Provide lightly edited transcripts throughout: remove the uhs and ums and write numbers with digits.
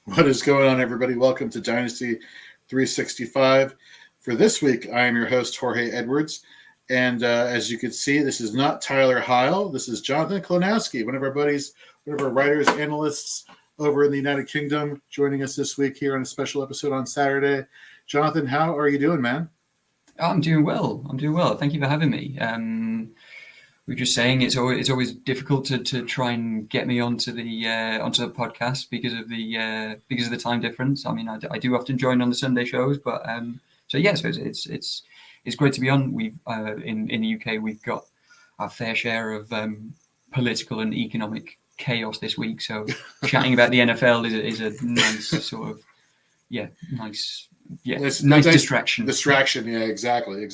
What is going on, everybody? Welcome to Dynasty 365. For this week, I am your host, Jorge Edwards. And as you can see, this is not Tyler Heil. This is Jonathan Klonowski, one of our buddies, one of our writers, analysts over in the United Kingdom, joining us this week here on a special episode on Saturday. Jonathan, how are you doing, man? I'm doing well. Thank you for having me. We were just saying it's always difficult to try and get me onto the podcast because of the time difference. I mean, I do often join on the Sunday shows, but so it's great to be on. We've in the UK we've got our fair share of political and economic chaos this week. So chatting about the NFL is a nice sort of nice distraction. Distraction, yeah, exactly.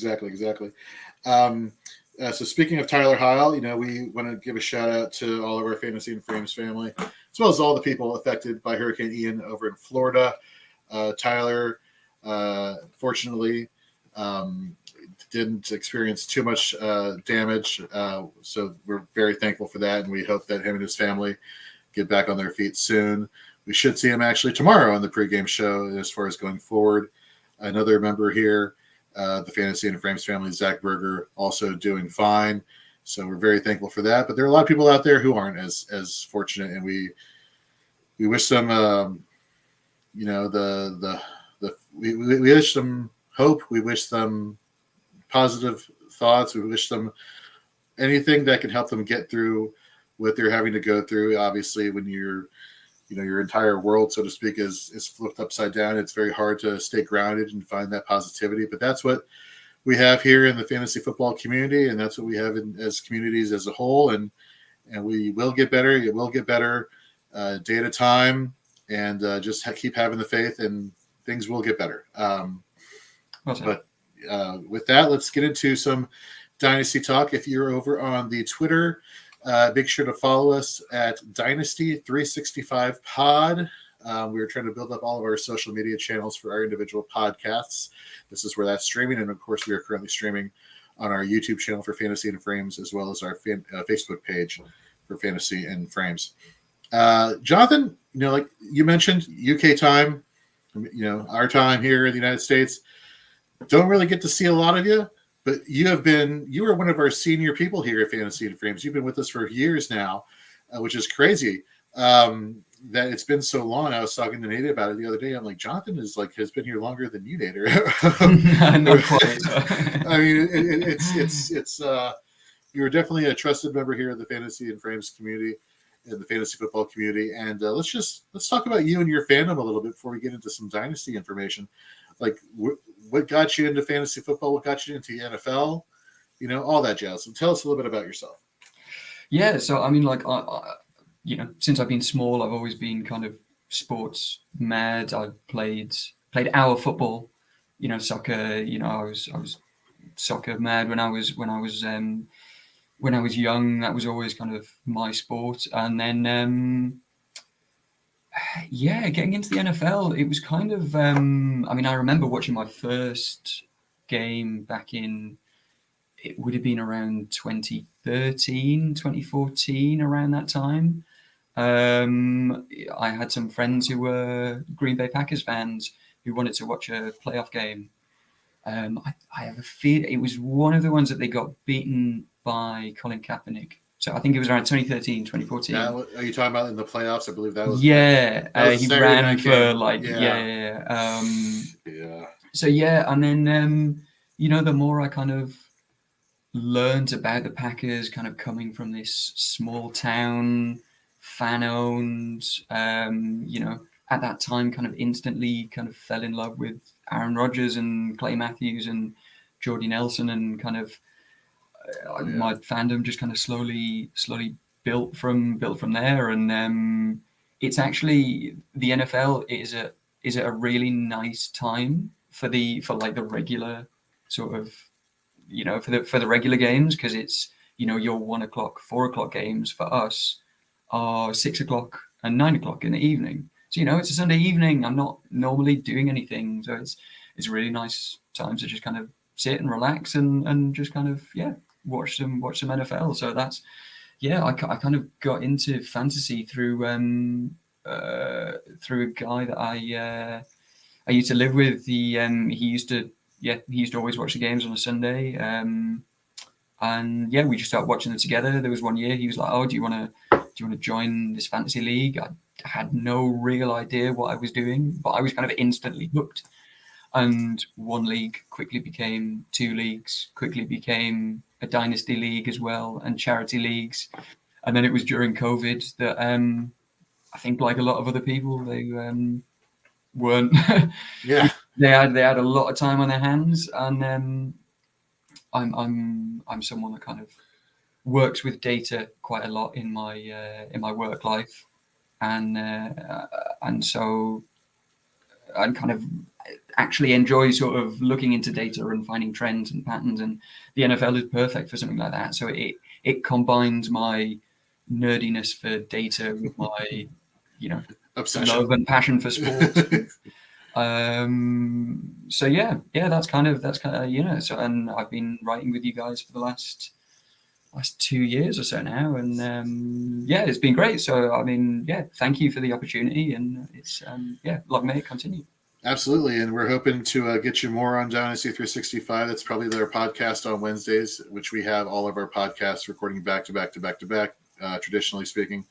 So speaking of Tyler Heil, we want to give a shout out to all of our Fantasy and Frames family, as well as all the people affected by Hurricane Ian over in Florida. Tyler, fortunately, didn't experience too much damage, so we're very thankful for that, and we hope that him and his family get back on their feet soon. We should see him actually tomorrow on the pregame show as far as going forward. Another member here, the Fantasy and Frames family, Zach Berger, also doing fine. So we're very thankful for that. But there are a lot of people out there who aren't as fortunate, and we wish them, we wish them hope. We wish them positive thoughts. We wish them anything that can help them get through what they're having to go through. Obviously, when your entire world, so to speak, is flipped upside down, it's very hard to stay grounded and find that positivity. But that's what we have here in the fantasy football community, and that's what we have as communities as a whole. And we will get better. It will get better day at a time, and just keep having the faith, and things will get better. But with that, let's get into some Dynasty talk. If you're over on the Twitter, make sure to follow us at Dynasty 365 Pod. We're trying to build up all of our social media channels for our individual podcasts. This is where that's streaming. And of course, we are currently streaming on our YouTube channel for Fantasy and Frames, as well as our Facebook page for Fantasy and Frames. Jonathan, like you mentioned, UK time, our time here in the United States, don't really get to see a lot of you. But you are one of our senior people here at Fantasy and Frames. You've been with us for years now, which is crazy that it's been so long. I was talking to Nate about it the other day. I'm like, Jonathan has been here longer than you, Nate. Not quite. I mean, it's you're definitely a trusted member here of the Fantasy and Frames community, in the fantasy football community. And let's talk about you and your fandom a little bit before we get into some Dynasty information. Like, what got you into fantasy football? What got you into the NFL? All that jazz. So tell us a little bit about yourself. Yeah, so I mean, since I've been small, I've always been kind of sports mad. I've played our football, soccer. I was soccer mad when I was young. That was always kind of my sport. And then getting into the NFL, it was kind of, I remember watching my first game back in, it would have been around 2013, 2014, around that time. I had some friends who were Green Bay Packers fans who wanted to watch a playoff game. I have a feel it was one of the ones that they got beaten by Colin Kaepernick. So I think it was around 2013, 2014. Are you talking about in the playoffs? I believe that was. Yeah, he ran for So and then the more I kind of learned about the Packers, kind of coming from this small town, fan-owned, at that time, kind of instantly kind of fell in love with Aaron Rodgers and Clay Matthews and Jordy Nelson, and kind of. My fandom just kind of slowly built from there, and it's actually the NFL is a really nice time for the regular sort of for the regular games, because it's your 1 o'clock, 4 o'clock games for us are 6 o'clock and 9 o'clock in the evening. So it's a Sunday evening. I'm not normally doing anything, so it's a really nice time to just kind of sit and relax and just kind of watch some NFL. So that's I kind of got into fantasy through through a guy that I used to live with. He used to always watch the games on a Sunday. And yeah, we just started watching them together. There was one year he was like, "Oh, do you want to join this fantasy league?" I had no real idea what I was doing, but I was kind of instantly hooked. And one league quickly became two leagues, quickly became a dynasty league as well, and charity leagues. And then it was during COVID that I think, like a lot of other people, they weren't. Yeah. They had a lot of time on their hands, and I'm someone that kind of works with data quite a lot in my work life, and so I kind of actually enjoy sort of looking into data and finding trends and patterns, and the NFL is perfect for something like that. So it combines my nerdiness for data with my Obsession. love and passion for sports. So that's kind of so, and I've been writing with you guys for the last 2 years or so now, and it's been great. So I mean, thank you for the opportunity, and it's long may it continue. Absolutely, and we're hoping to get you more on Dynasty 365. That's probably their podcast on Wednesdays, which we have all of our podcasts recording back to back to back to back, traditionally speaking.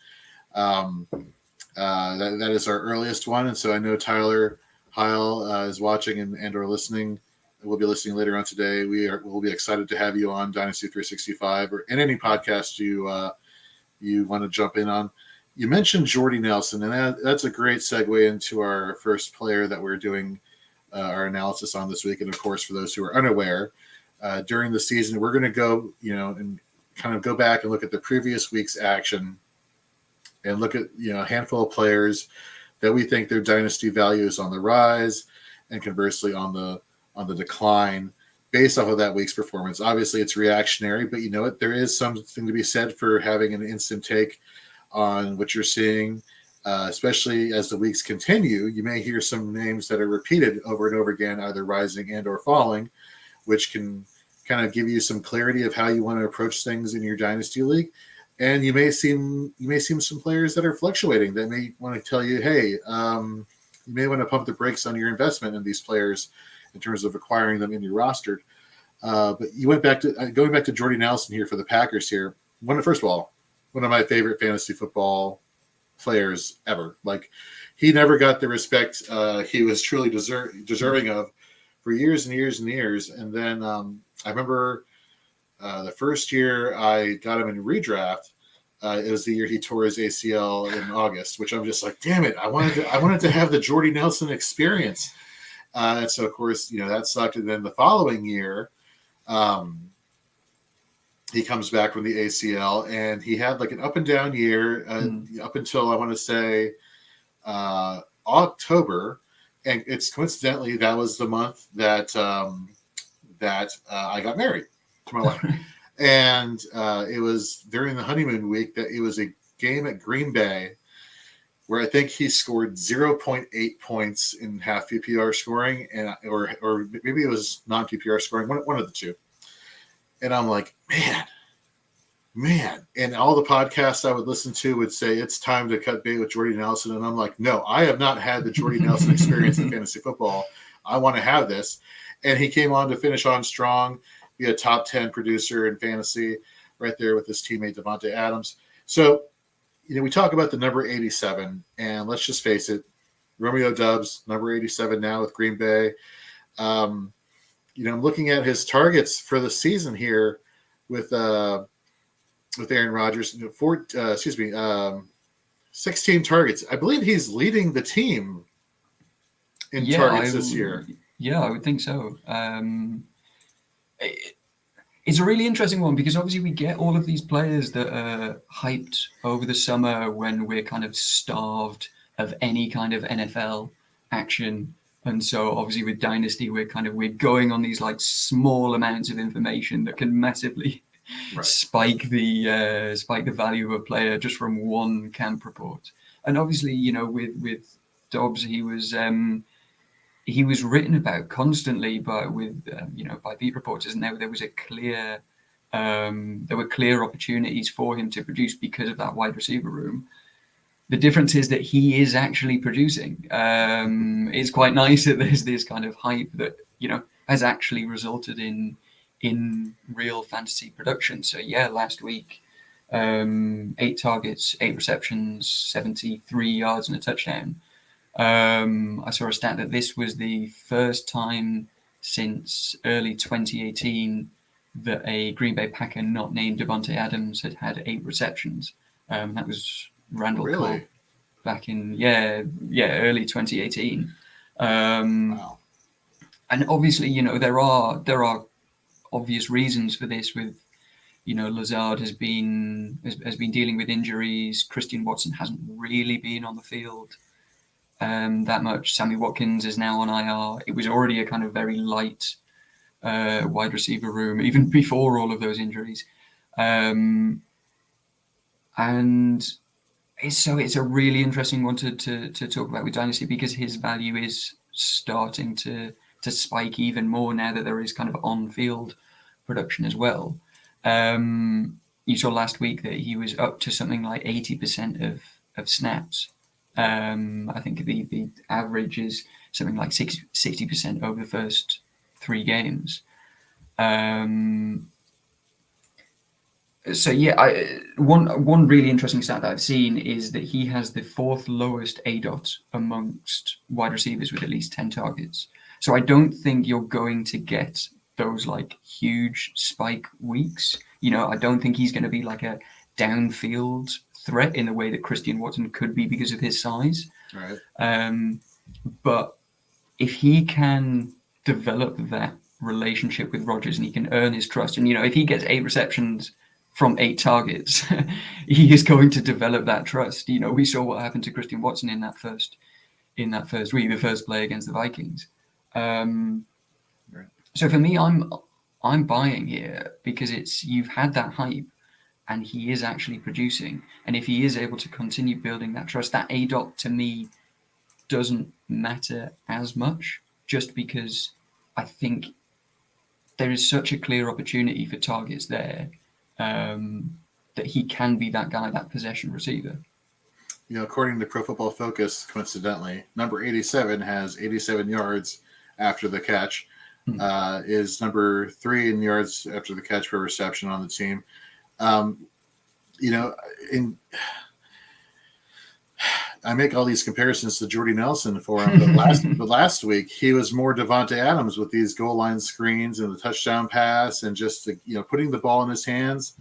That is our earliest one, and so I know Tyler Heil is watching and or listening. We'll be listening later on today. We'll be excited to have you on Dynasty 365 or in any podcast you want to jump in on. You mentioned Jordy Nelson, and that's a great segue into our first player that we're doing our analysis on this week. And of course, for those who are unaware, during the season, we're going to go, and kind of go back and look at the previous week's action and look at, a handful of players that we think their dynasty value is on the rise and conversely on the decline based off of that week's performance. Obviously, it's reactionary, but you know what? There is something to be said for having an instant take on what you're seeing, especially as the weeks continue. You may hear some names that are repeated over and over again, either rising and or falling, which can kind of give you some clarity of how you want to approach things in your dynasty league. And you may see some players that are fluctuating that may want to tell you, hey, you may want to pump the brakes on your investment in these players in terms of acquiring them in your roster. But you went back to going back to Jordy Nelson here for the Packers here. First of all, one of my favorite fantasy football players ever. Like, he never got the respect he was truly deserving of for years and years and years. And then I remember the first year I got him in redraft. It was the year he tore his ACL in August, which I'm just like, damn it! I wanted to have the Jordy Nelson experience. And so, of course, that sucked. And then the following year, he comes back from the ACL, and he had like an up and down year up until I want to say October, and it's coincidentally that was the month that I got married to my wife, and it was during the honeymoon week that it was a game at Green Bay where I think he scored 0.8 points in half PPR scoring, and or maybe it was non PPR scoring, one of the two. And I'm like, man. And all the podcasts I would listen to would say, it's time to cut bait with Jordy Nelson. And I'm like, no, I have not had the Jordy Nelson experience in fantasy football. I want to have this. And he came on to finish on strong, be a top 10 producer in fantasy right there with his teammate, Devonte Adams. So, we talk about the number 87, and let's just face it, Romeo Doubs, number 87 now with Green Bay. I'm looking at his targets for the season here with Aaron Rodgers. 16 targets. I believe he's leading the team in targets this year. Yeah, I would think so. It's a really interesting one because obviously we get all of these players that are hyped over the summer when we're kind of starved of any kind of NFL action. And so obviously with Dynasty, we're going on these like small amounts of information that can massively spike the value of a player just from one camp report. And obviously, with Dobbs, he was written about constantly by beat reporters, and there was there were clear opportunities for him to produce because of that wide receiver room. The difference is that he is actually producing. It's quite nice that there's this kind of hype that, has actually resulted in real fantasy production. So yeah, last week, 8 targets, 8 receptions, 73 yards and a touchdown. I saw a stat that this was the first time since early 2018 that a Green Bay Packer not named Devonte Adams had 8 receptions. That was Randall Cobb back in early 2018. Wow. And obviously, there are obvious reasons for this. With Lazard has been dealing with injuries. Christian Watson hasn't really been on the field that much. Sammy Watkins is now on IR. It was already a kind of very light wide receiver room even before all of those injuries. And it's a really interesting one to talk about with Dynasty, because his value is starting to spike even more now that there is kind of on-field production as well. You saw last week that he was up to something like 80% of snaps. I think the average is something like 60% over the first 3 games. So yeah, one really interesting stat that I've seen is that he has the 4th lowest ADOT amongst wide receivers with at least 10 targets. So I don't think you're going to get those like huge spike weeks. I don't think he's going to be like a downfield threat in the way that Christian Watson could be because of his size. Right. But if he can develop that relationship with Rodgers and he can earn his trust, and if he gets 8 receptions from 8 targets, he is going to develop that trust. We saw what happened to Christian Watson in that first week, the first play against the Vikings. Right. So for me, I'm buying here because you've had that hype, and he is actually producing. And if he is able to continue building that trust, that ADOT to me doesn't matter as much, just because I think there is such a clear opportunity for targets there, that he can be that guy, that possession receiver. According to Pro Football Focus, coincidentally, number 87 has 87 yards after the catch, is number 3 in yards after the catch per reception on the team. I make all these comparisons to Jordy Nelson for him, but last week he was more Devonte Adams with these goal line screens and the touchdown pass, and just putting the ball in his hands,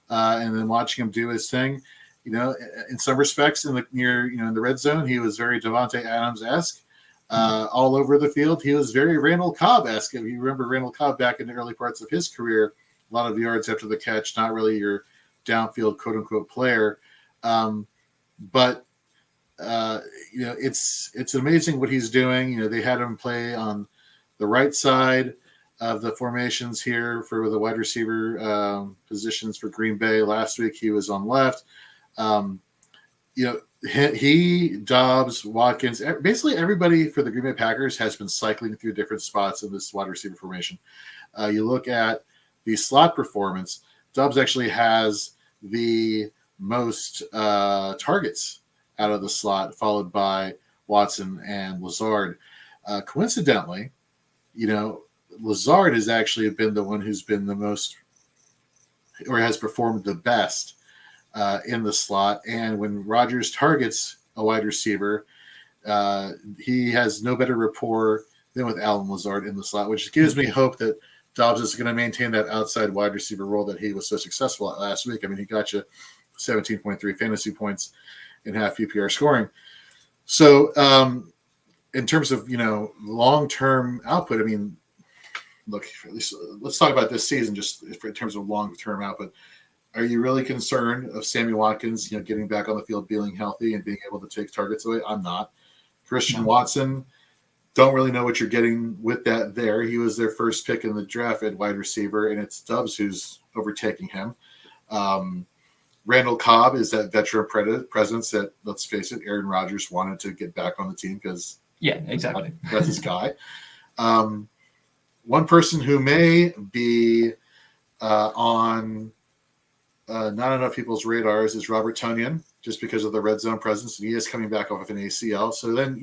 and then watching him do his thing. In some respects, in the red zone, he was very Devonte Adams-esque. All over the field, he was very Randall Cobb-esque. If you remember Randall Cobb back in the early parts of his career, a lot of yards after the catch, not really your downfield quote-unquote player. But it's amazing what he's doing. They had him play on the right side of the formations here for the wide receiver positions for Green Bay. Last week he was on left. He, Dobbs, Watkins, basically everybody for the Green Bay Packers has been cycling through different spots in this wide receiver formation. You look at the slot performance, Dobbs actually has the most targets out of the slot, followed by Watson and Lazard. Coincidentally, Lazard has actually been the one who's been the most, or has performed the best in the slot. And when Rodgers targets a wide receiver, he has no better rapport than with Allen Lazard in the slot, which gives me hope that Dobbs is going to maintain that outside wide receiver role that he was so successful at last week. I mean, he got you 17.3 fantasy points in half PPR scoring. So in terms of, long-term output, I mean, look, at least let's talk about this season just in terms of long-term output. Are you really concerned of Sammy Watkins, getting back on the field, being healthy and being able to take targets away? I'm not. Christian Watson, don't really know what you're getting with that there. He was their first pick in the draft at wide receiver, and it's Dobbs who's overtaking him. Randall Cobb is that veteran presence that, let's face it, Aaron Rodgers wanted to get back on the team because exactly. That's his guy. One person who may be on not enough people's radars is Robert Tonien, just because of the red zone presence, and he is coming back off of an ACL. So then,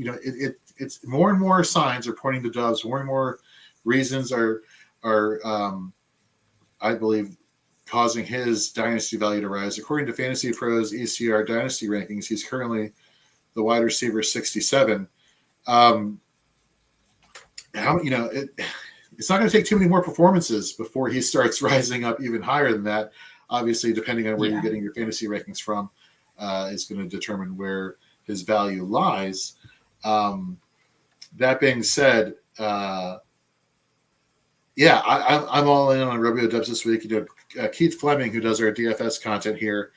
it's more and more signs are pointing to Dobbs. More and more reasons are I believe, causing his dynasty value to rise. According to Fantasy Pros ECR dynasty rankings, he's currently the wide receiver 67. It's not going to take too many more performances before he starts rising up even higher than that. Obviously, depending on where you're getting your fantasy rankings from, is going to determine where his value lies. That being said, I'm all in on Romeo Dubs this week. Keith Fleming, who does our DFS content here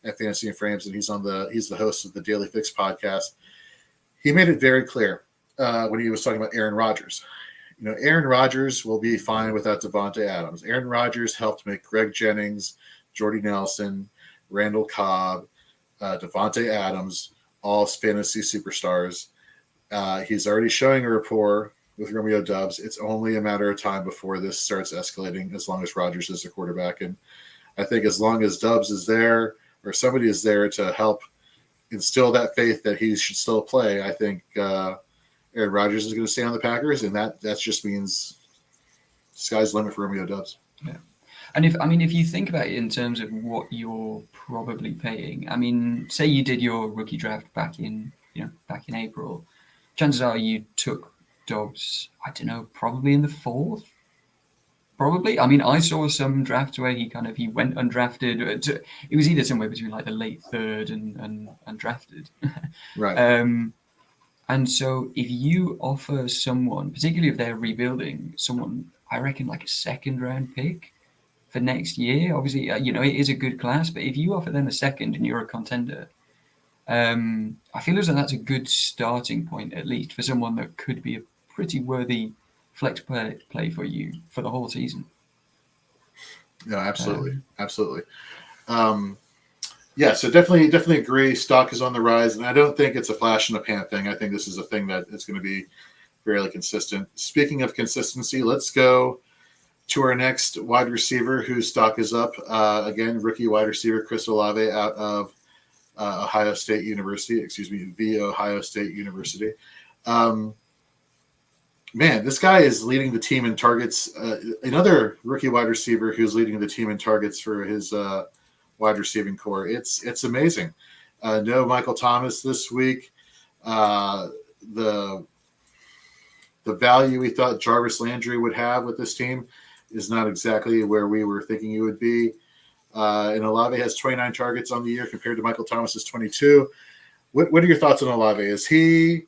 at Fantasy and Frames, and he's the host of the Daily Fix podcast. He made it very clear when he was talking about Aaron Rodgers. Aaron Rodgers will be fine without Devonte Adams. Aaron Rodgers helped make Greg Jennings, Jordy Nelson, Randall Cobb, Devonte Adams all fantasy superstars. He's already showing a rapport with Romeo Dubs. It's only a matter of time before this starts escalating, as long as Rodgers is the quarterback. And I think as long as Dubs is there, or somebody is there to help instill that faith that he should still play, I think Aaron Rodgers is going to stay on the Packers, and that just means sky's the limit for Romeo Dubs. Yeah. And if you think about it in terms of what you're probably paying, say you did your rookie draft back in April, chances are you took Dobbs, I don't know, probably in the fourth. Probably. I saw some drafts where he went undrafted. It was either somewhere between like the late third and undrafted. Right. And so if you offer someone, particularly if they're rebuilding, someone, I reckon like a second round pick for next year, obviously, it is a good class, but if you offer them a second and you're a contender, I feel as though that's a good starting point, at least for someone that could be a pretty worthy flex play for you for the whole season. No, absolutely. Absolutely. So definitely agree. Stock is on the rise, and I don't think it's a flash in the pan thing. I think this is a thing that is going to be fairly consistent. Speaking of consistency, let's go to our next wide receiver whose stock is up. Again, rookie wide receiver Chris Olave out of the Ohio State University. This guy is leading the team in targets. Another rookie wide receiver who's leading the team in targets for his wide receiving core. It's amazing. No Michael Thomas this week. The value we thought Jarvis Landry would have with this team is not exactly where we were thinking he would be. And Olave has 29 targets on the year compared to Michael Thomas's 22. What are your thoughts on Olave? Is he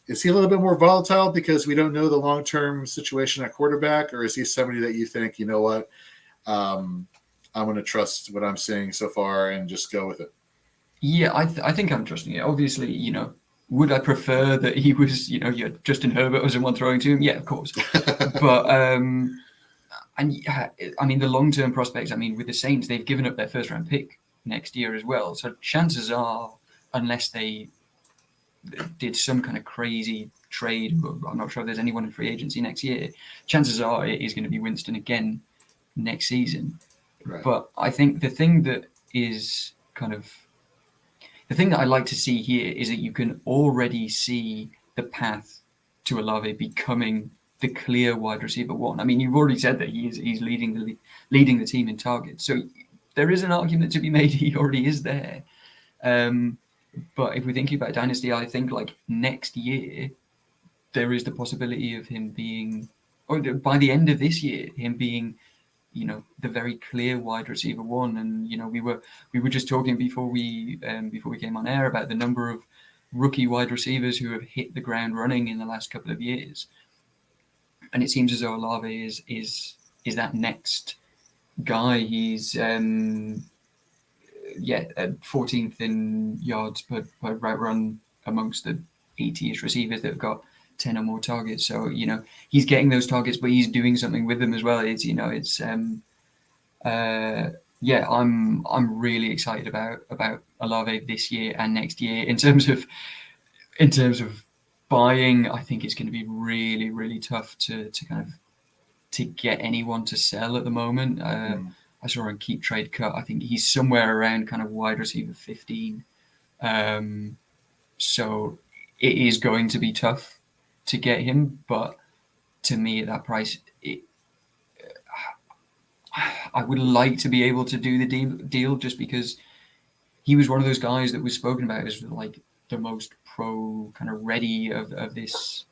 a little bit more volatile because we don't know the long-term situation at quarterback, or is he somebody that you think, you know what, I'm going to trust what I'm seeing so far and just go with it? Yeah, I think I'm trusting it. Obviously, would I prefer that he was, Justin Herbert or someone throwing to him? Yeah, of course. But, the long-term prospects, with the Saints, they've given up their first-round pick next year as well. So chances are, unless they did some kind of crazy trade, I'm not sure if there's anyone in free agency next year, chances are it is going to be Winston again next season. Right. But I think the thing that I like to see here is that you can already see the path to Olave becoming the clear wide receiver one. You've already said that he's leading the team in targets. So there is an argument to be made. He already is there. But if we're thinking about Dynasty, I think like next year, there is the possibility of him being, or by the end of this year, him being, the very clear wide receiver one. And, we were just talking before we came on air about the number of rookie wide receivers who have hit the ground running in the last couple of years. And it seems as though Olave is that next guy. He's at 14th in yards per route run amongst the 80-ish receivers that have got 10 or more targets. So, he's getting those targets, but he's doing something with them as well. I'm really excited about Olave this year and next year. In terms of buying, I think it's going to be really, really tough to get anyone to sell at the moment. I saw him keep trade cut. I think he's somewhere around kind of wide receiver 15. So it is going to be tough to get him, but to me at that price, I would like to be able to do the deal just because he was one of those guys that was spoken about as like the most pro kind of ready of this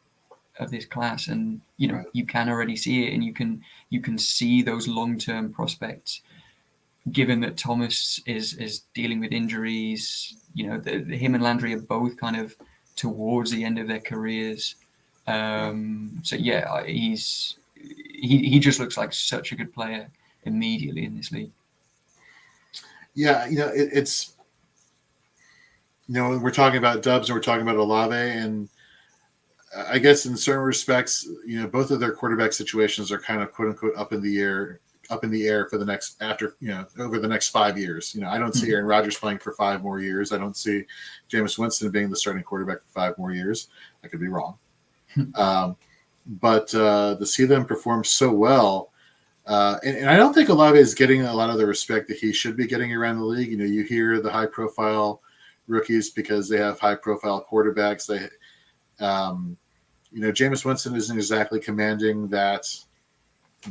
class, and you can already see it, and you can see those long-term prospects. Given that Thomas is dealing with injuries, him and Landry are both kind of towards the end of their careers. So yeah, he just looks like such a good player immediately in this league. Yeah, it's we're talking about Dubs and we're talking about Olave, and I guess in certain respects, both of their quarterback situations are kind of quote unquote up in the air for the next over the next 5 years. I don't see Aaron Rodgers playing for 5 more years. I don't see Jameis Winston being the starting quarterback for 5 more years. I could be wrong. But to see them perform so well, and I don't think Olave is getting a lot of the respect that he should be getting around the league. You hear the high-profile rookies because they have high-profile quarterbacks. Jameis Winston isn't exactly commanding that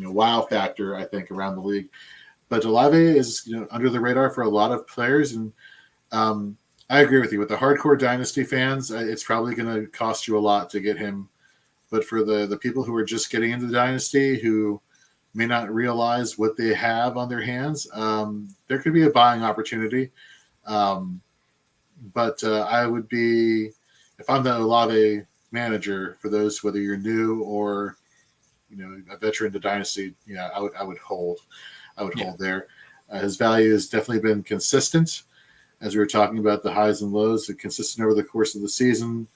wow factor, I think, around the league. But Olave is under the radar for a lot of players, and I agree with you. With the hardcore Dynasty fans, it's probably going to cost you a lot to get him. But for the people who are just getting into the Dynasty, who may not realize what they have on their hands, there could be a buying opportunity. But I would be, if I'm the Olave manager, for those, whether you're new or a veteran to Dynasty, I would hold. Hold there. His value has definitely been consistent, as we were talking about the highs and lows, consistent over the course of the season.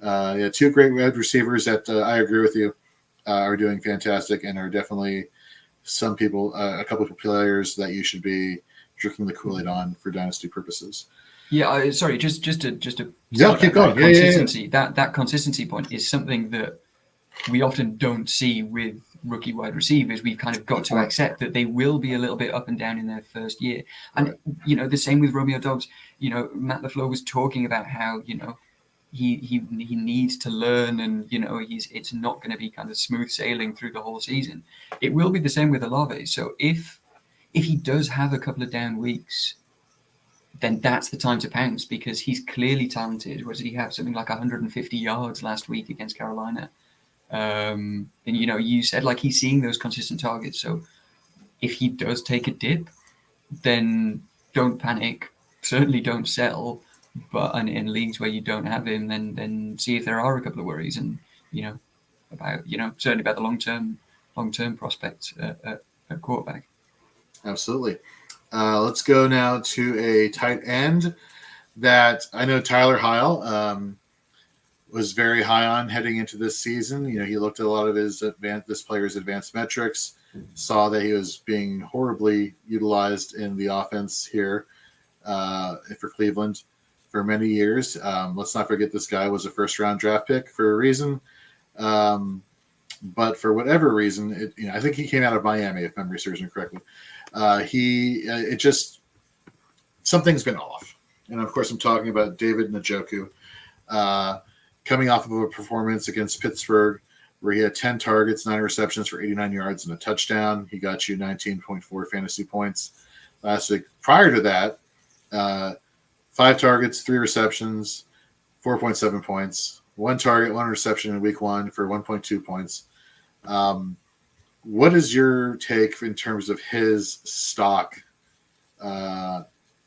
2 great wide receivers that I agree with you are doing fantastic and are definitely some people, a couple of players that you should be drinking the Kool-Aid on for Dynasty purposes. Yeah, sorry, just to keep going. Consistency. That consistency point is something that we often don't see with rookie wide receivers. We've kind of got to accept that they will be a little bit up and down in their first year. And, the same with Romeo Dobbs. Matt LaFleur was talking about how, he needs to learn, and, it's not going to be kind of smooth sailing through the whole season. It will be the same with Olave. So if he does have a couple of down weeks, then that's the time to pounce, because he's clearly talented. What did he have? Something like 150 yards last week against Carolina. And you said like he's seeing those consistent targets. So if he does take a dip, then don't panic. Certainly don't sell. But in leagues where you don't have him, then see if there are a couple of worries, and about certainly about the long term prospects at quarterback. Absolutely. Let's go now to a tight end that I know Tyler Heil was very high on heading into this season. He looked at a lot of this player's advanced metrics, saw that he was being horribly utilized in the offense here for Cleveland for many years. Let's not forget this guy was a first-round draft pick for a reason. But for whatever reason, I think he came out of Miami, if memory serves me correctly. Something's been off. And of course, I'm talking about David Nachoku. Coming off of a performance against Pittsburgh where he had 10 targets, 9 receptions for 89 yards and a touchdown. He got you 19.4 fantasy points last week. Prior to that, 5 targets, 3 receptions, 4.7 points. 1 target, 1 reception in week 1 for 1.2 points. What is your take in terms of his stock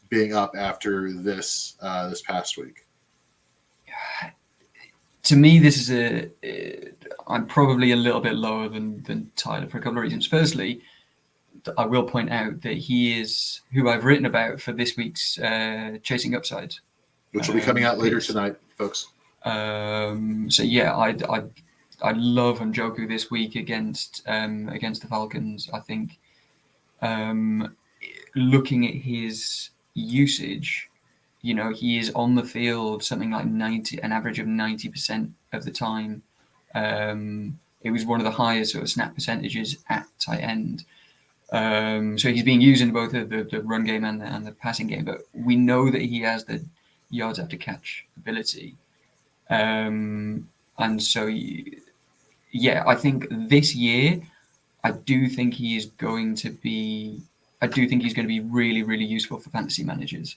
being up after this past week? To me, this is I'm probably a little bit lower than Tyler for a couple of reasons. Firstly, I will point out that he is who I've written about for this week's Chasing Upside, which will be coming out later tonight, folks. So yeah, I love Njoku this week against the Falcons. I think looking at his usage, he is on the field something like an average of 90% of the time. It was one of the highest sort of snap percentages at tight end. So he's being used in both the run game and the passing game, but we know that he has the yards after catch ability. And so, yeah, I think this year, I do think he's going to be really, really useful for fantasy managers.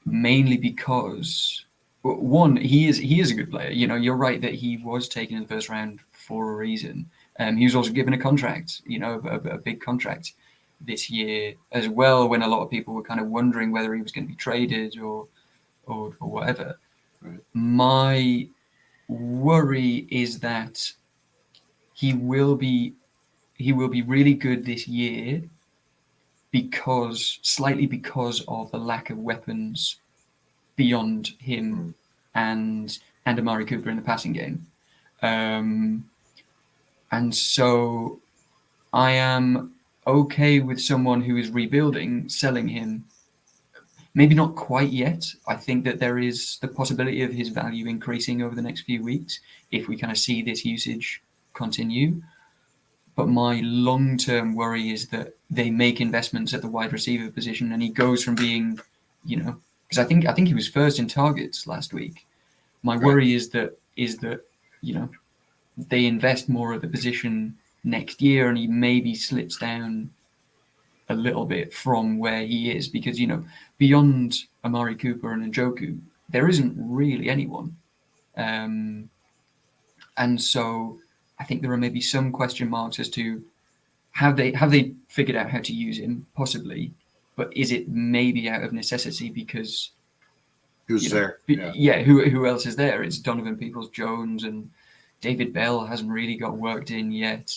Mainly because, one, he is a good player. You know, you're right that he was taken in the first round for a reason. He was also given a contract, you know, a big contract this year as well, when a lot of people were kind of wondering whether he was going to be traded or whatever. Right. My worry is that he will be really good this year slightly because of the lack of weapons beyond him and Amari Cooper in the passing game. And so I am okay with someone who is rebuilding, selling him. Maybe not quite yet. I think that there is the possibility of his value increasing over the next few weeks if we kind of see this usage continue. But my long-term worry is that they make investments at the wide receiver position, and he goes from being, you know, because I think he was first in targets last week. My worry is that you know, they invest more at the position next year, and he maybe slips down a little bit from where he is, because, you know, beyond Amari Cooper and Nachoku, there isn't really anyone. And so I think there are maybe some question marks as to have they figured out how to use him, possibly, but is it maybe out of necessity because Who's there? Who else is there? It's Donovan Peoples-Jones, and David Bell hasn't really got worked in yet.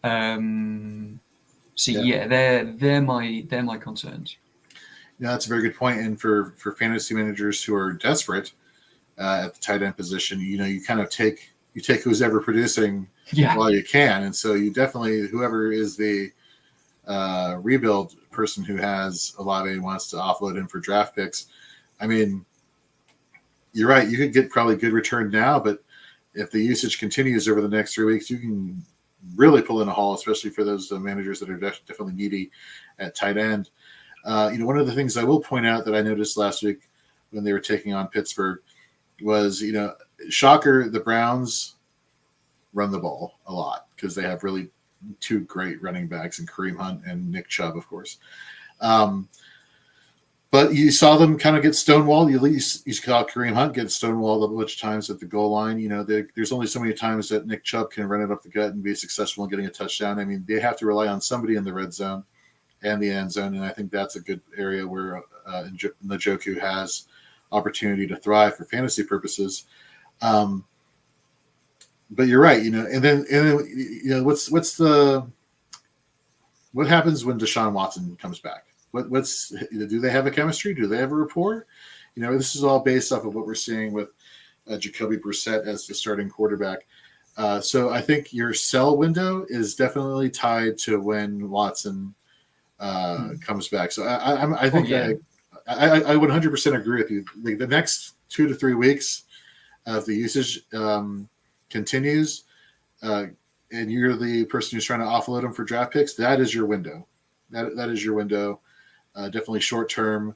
They're my concerns. Yeah, that's a very good point. And for fantasy managers who are desperate at the tight end position, you know, you kind of take who's ever producing while you can. And so you definitely, whoever is the rebuild person who has Olave and wants to offload him for draft picks, I mean, you're right. You could get probably good return now, but if the usage continues over the next 3 weeks, you can really pull in a haul, especially for those managers that are definitely needy at tight end. You know, one of the things I will point out that I noticed last week when they were taking on Pittsburgh was, you know, shocker, the Browns run the ball a lot because they have really two great running backs in Kareem Hunt and Nick Chubb, of course. But you saw them kind of get stonewalled. You saw Kareem Hunt get stonewalled a bunch of times at the goal line. You know, there's only so many times that Nick Chubb can run it up the gut and be successful in getting a touchdown. I mean, they have to rely on somebody in the red zone and the end zone, and I think that's a good area where Nachoku has opportunity to thrive for fantasy purposes. But you're right, you know, and then you know, what happens when Deshaun Watson comes back? Do they have a chemistry? Do they have a rapport? You know, this is all based off of what we're seeing with Jacoby Brissett as the starting quarterback. So I think your sell window is definitely tied to when Watson comes back. So I think I 100% agree with you. Like the next 2 to 3 weeks of the usage continues, and you're the person who's trying to offload them for draft picks, that is your window. That is your window. Definitely short term.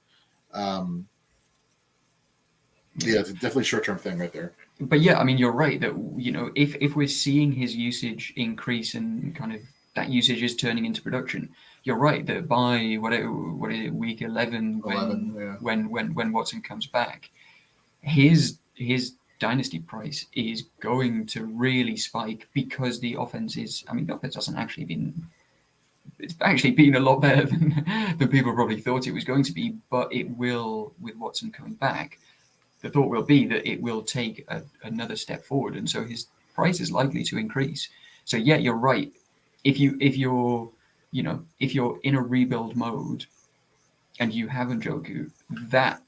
It's definitely short term thing right there. But yeah, I mean, you're right that, you know, if we're seeing his usage increase and kind of that usage is turning into production, you're right that by what is it, week 11 when Watson comes back, his dynasty price is going to really spike because the offense hasn't actually been. It's actually been a lot better than people probably thought it was going to be, but it will, with Watson coming back, the thought will be that it will take another step forward, and so his price is likely to increase. So yeah, you're right. If you're in a rebuild mode and you have Njoku, that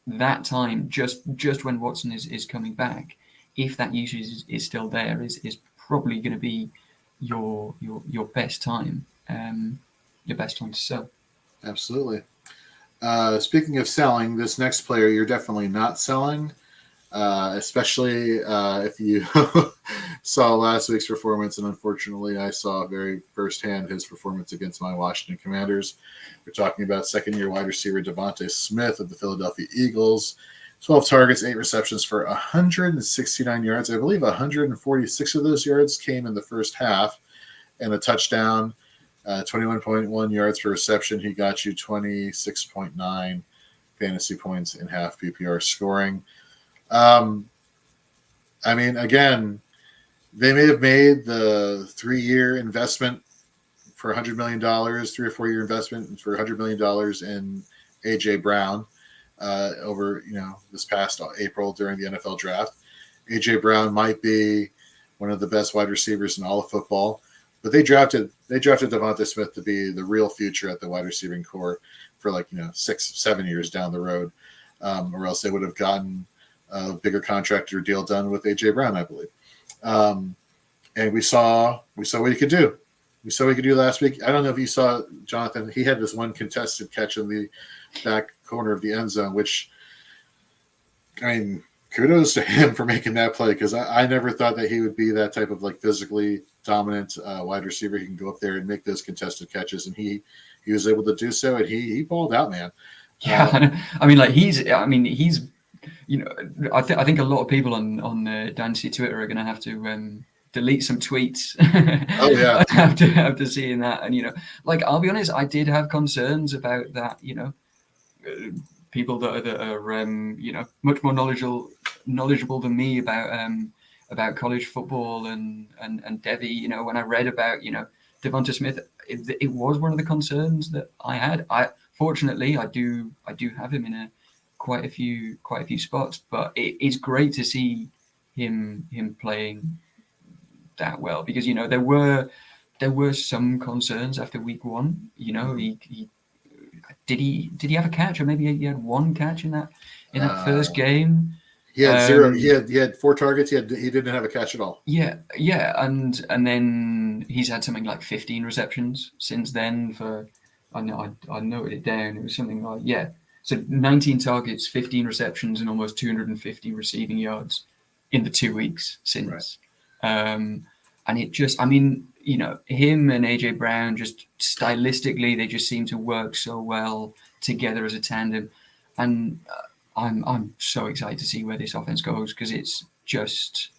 time just when Watson is coming back, if that usage is still there, is probably going to be your best time. Your best time to sell. Absolutely. Speaking of selling, this next player you're definitely not selling. especially if you saw last week's performance. And unfortunately, I saw very firsthand his performance against my Washington Commanders. We're talking about second-year wide receiver Devonta Smith of the Philadelphia Eagles. 12 targets, 8 receptions for 169 yards. I believe 146 of those yards came in the first half, and a touchdown, 21.1 yards per reception. He got you 26.9 fantasy points in half PPR scoring. I mean, again, they may have made the 3-year investment for $100 million, 3 or 4 year investment for $100 million in A.J. Brown over, this past April during the NFL draft. A.J. Brown might be one of the best wide receivers in all of football, but they drafted Devonta Smith to be the real future at the wide receiving core for 6-7 years down the road, or else they would have gotten a bigger contract or deal done with A.J. Brown, I believe. And we saw what he could do. We saw what he could do last week. I don't know if you saw, Jonathan. He had this one contested catch in the back corner of the end zone, which, I mean, kudos to him for making that play, because I never thought that he would be that type of physically dominant wide receiver. He can go up there and make those contested catches, and he was able to do so, and he balled out, man. Yeah, I mean, he's I think a lot of people on Dynasty Twitter are going to have to delete some tweets. Oh yeah, after seeing that, and I'll be honest, I did have concerns about that. People that are much more knowledgeable than me about college football and Devi. When I read about Devonta Smith, it was one of the concerns that I had. Fortunately, I do have him in quite a few spots, but it's great to see him playing that well, because there were some concerns after week 1. He did he have a catch, or maybe he had one catch in that first game. He had 0. He had 4 targets. He didn't have a catch at all. Yeah, and then he's had something like 15 receptions since then. I noted it down. It was something like so 19 targets, 15 receptions, and almost 250 receiving yards in the 2 weeks since. Right. And it just, him and A.J. Brown, just stylistically, they just seem to work so well together as a tandem. And I'm so excited to see where this offense goes, because it's just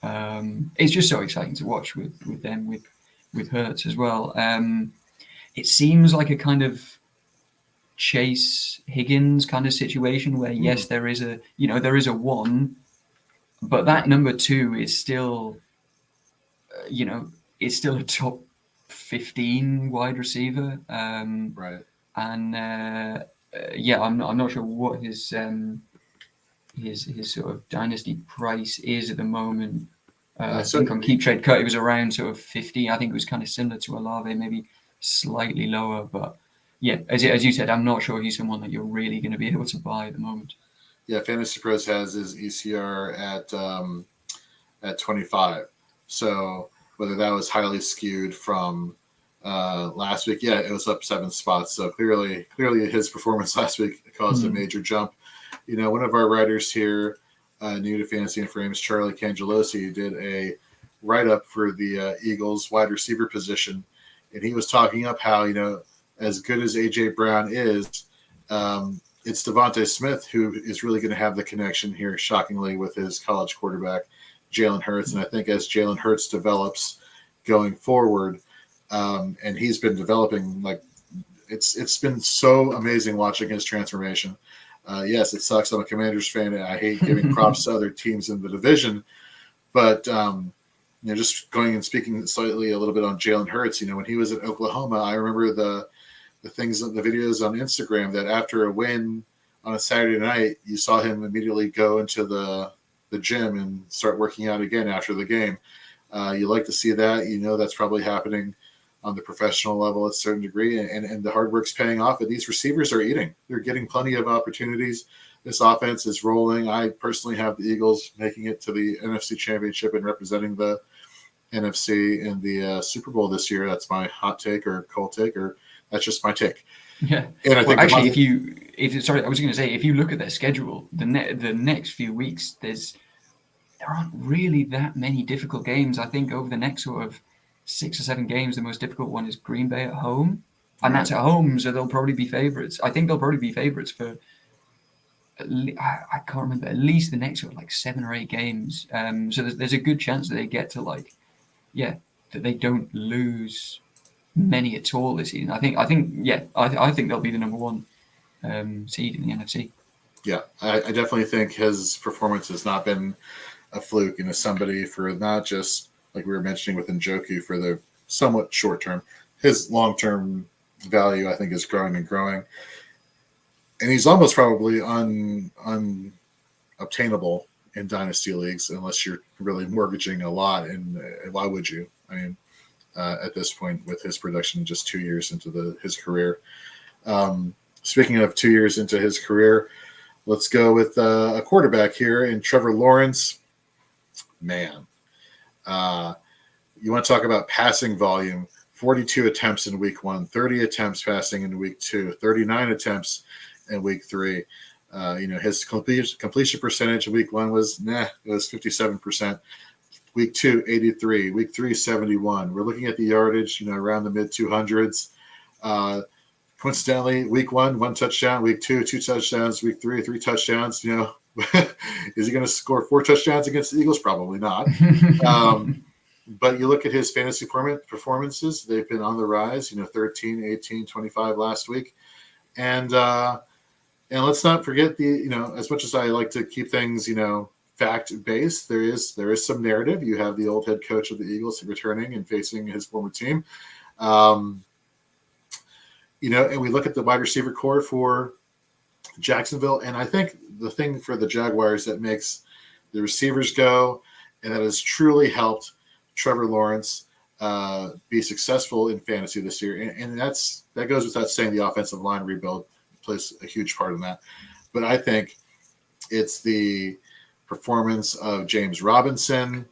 so exciting to watch with them, with Hurts as well. It seems like a kind of Chase Higgins kind of situation where yes, there is a 1, but that number 2 is still it's still a top 15 wide receiver. Right. And I'm not sure what his sort of dynasty price is at the moment. I think on Keep Trade Cut it was around sort of 50. I think it was kind of similar to Olave, maybe slightly lower, but yeah, as you said, I'm not sure he's someone that you're really going to be able to buy at the moment. Yeah, Fantasy Pros has his ECR at 25. So whether that was highly skewed from last week, it was up 7 spots. So clearly his performance last week caused a major jump. One of our writers here, new to Fantasy and Frames, Charlie Cangelosi, did a write-up for the Eagles wide receiver position, and he was talking up how, as good as A.J. Brown is, it's Devonta Smith who is really going to have the connection here, shockingly, with his college quarterback, Jalen Hurts. And I think as Jalen Hurts develops going forward, and he's been developing, it's been so amazing watching his transformation. Yes, it sucks. I'm a Commanders fan, and I hate giving props to other teams in the division. But, just going and speaking slightly a little bit on Jalen Hurts, when he was at Oklahoma, I remember the things, the videos on Instagram that after a win on a Saturday night, you saw him immediately go into the gym and start working out again after the game. You like to see that. That's probably happening on the professional level at a certain degree, and the hard work's paying off. And these receivers are eating. They're getting plenty of opportunities. This offense is rolling. I personally have the Eagles making it to the NFC Championship and representing the NFC in the Super Bowl this year. That's my hot take or cold take, or that's just my take. Yeah. And I think Well, actually, I was going to say, if you look at their schedule, the next few weeks, there aren't really that many difficult games. I think over the next sort of 6 or 7 games, the most difficult one is Green Bay at home, and that's at home, so they'll probably be favourites. I think they'll probably be favourites for I can't remember, at least the next sort of like 7 or 8 games. So there's a good chance that they get to that they don't lose many at all this season. I think they'll be the number 1 seed in the NFC. Yeah, I definitely think his performance has not been a fluke, and as somebody for not just like we were mentioning with Nachoku for the somewhat short term, his long term value I think is growing and growing, and he's almost probably unobtainable in dynasty leagues unless you're really mortgaging a lot. And why would you? I mean, at this point with his production, just 2 years into his career. Speaking of 2 years into his career, let's go with a quarterback here in Trevor Lawrence. Man, you want to talk about passing volume? 42 attempts in week 1, 30 attempts passing in week 2, 39 attempts in week 3. His completion percentage in week 1 was it was 57%. Week 2, 83. Week 3, 71. We're looking at the yardage, around the mid 200s. Coincidentally, week 1, 1 touchdown. Week 2, 2 touchdowns. Week 3, 3 touchdowns. Is he going to score 4 touchdowns against the Eagles? Probably not. But you look at his fantasy performances, they've been on the rise, 13, 18, 25 last week. And let's not forget as much as I like to keep things, fact-based, there is some narrative. You have the old head coach of the Eagles returning and facing his former team. And we look at the wide receiver core for Jacksonville, and I think the thing for the Jaguars that makes the receivers go and that has truly helped Trevor Lawrence be successful in fantasy this year, and that goes without saying, the offensive line rebuild plays a huge part in that. But I think it's the performance of James Robinson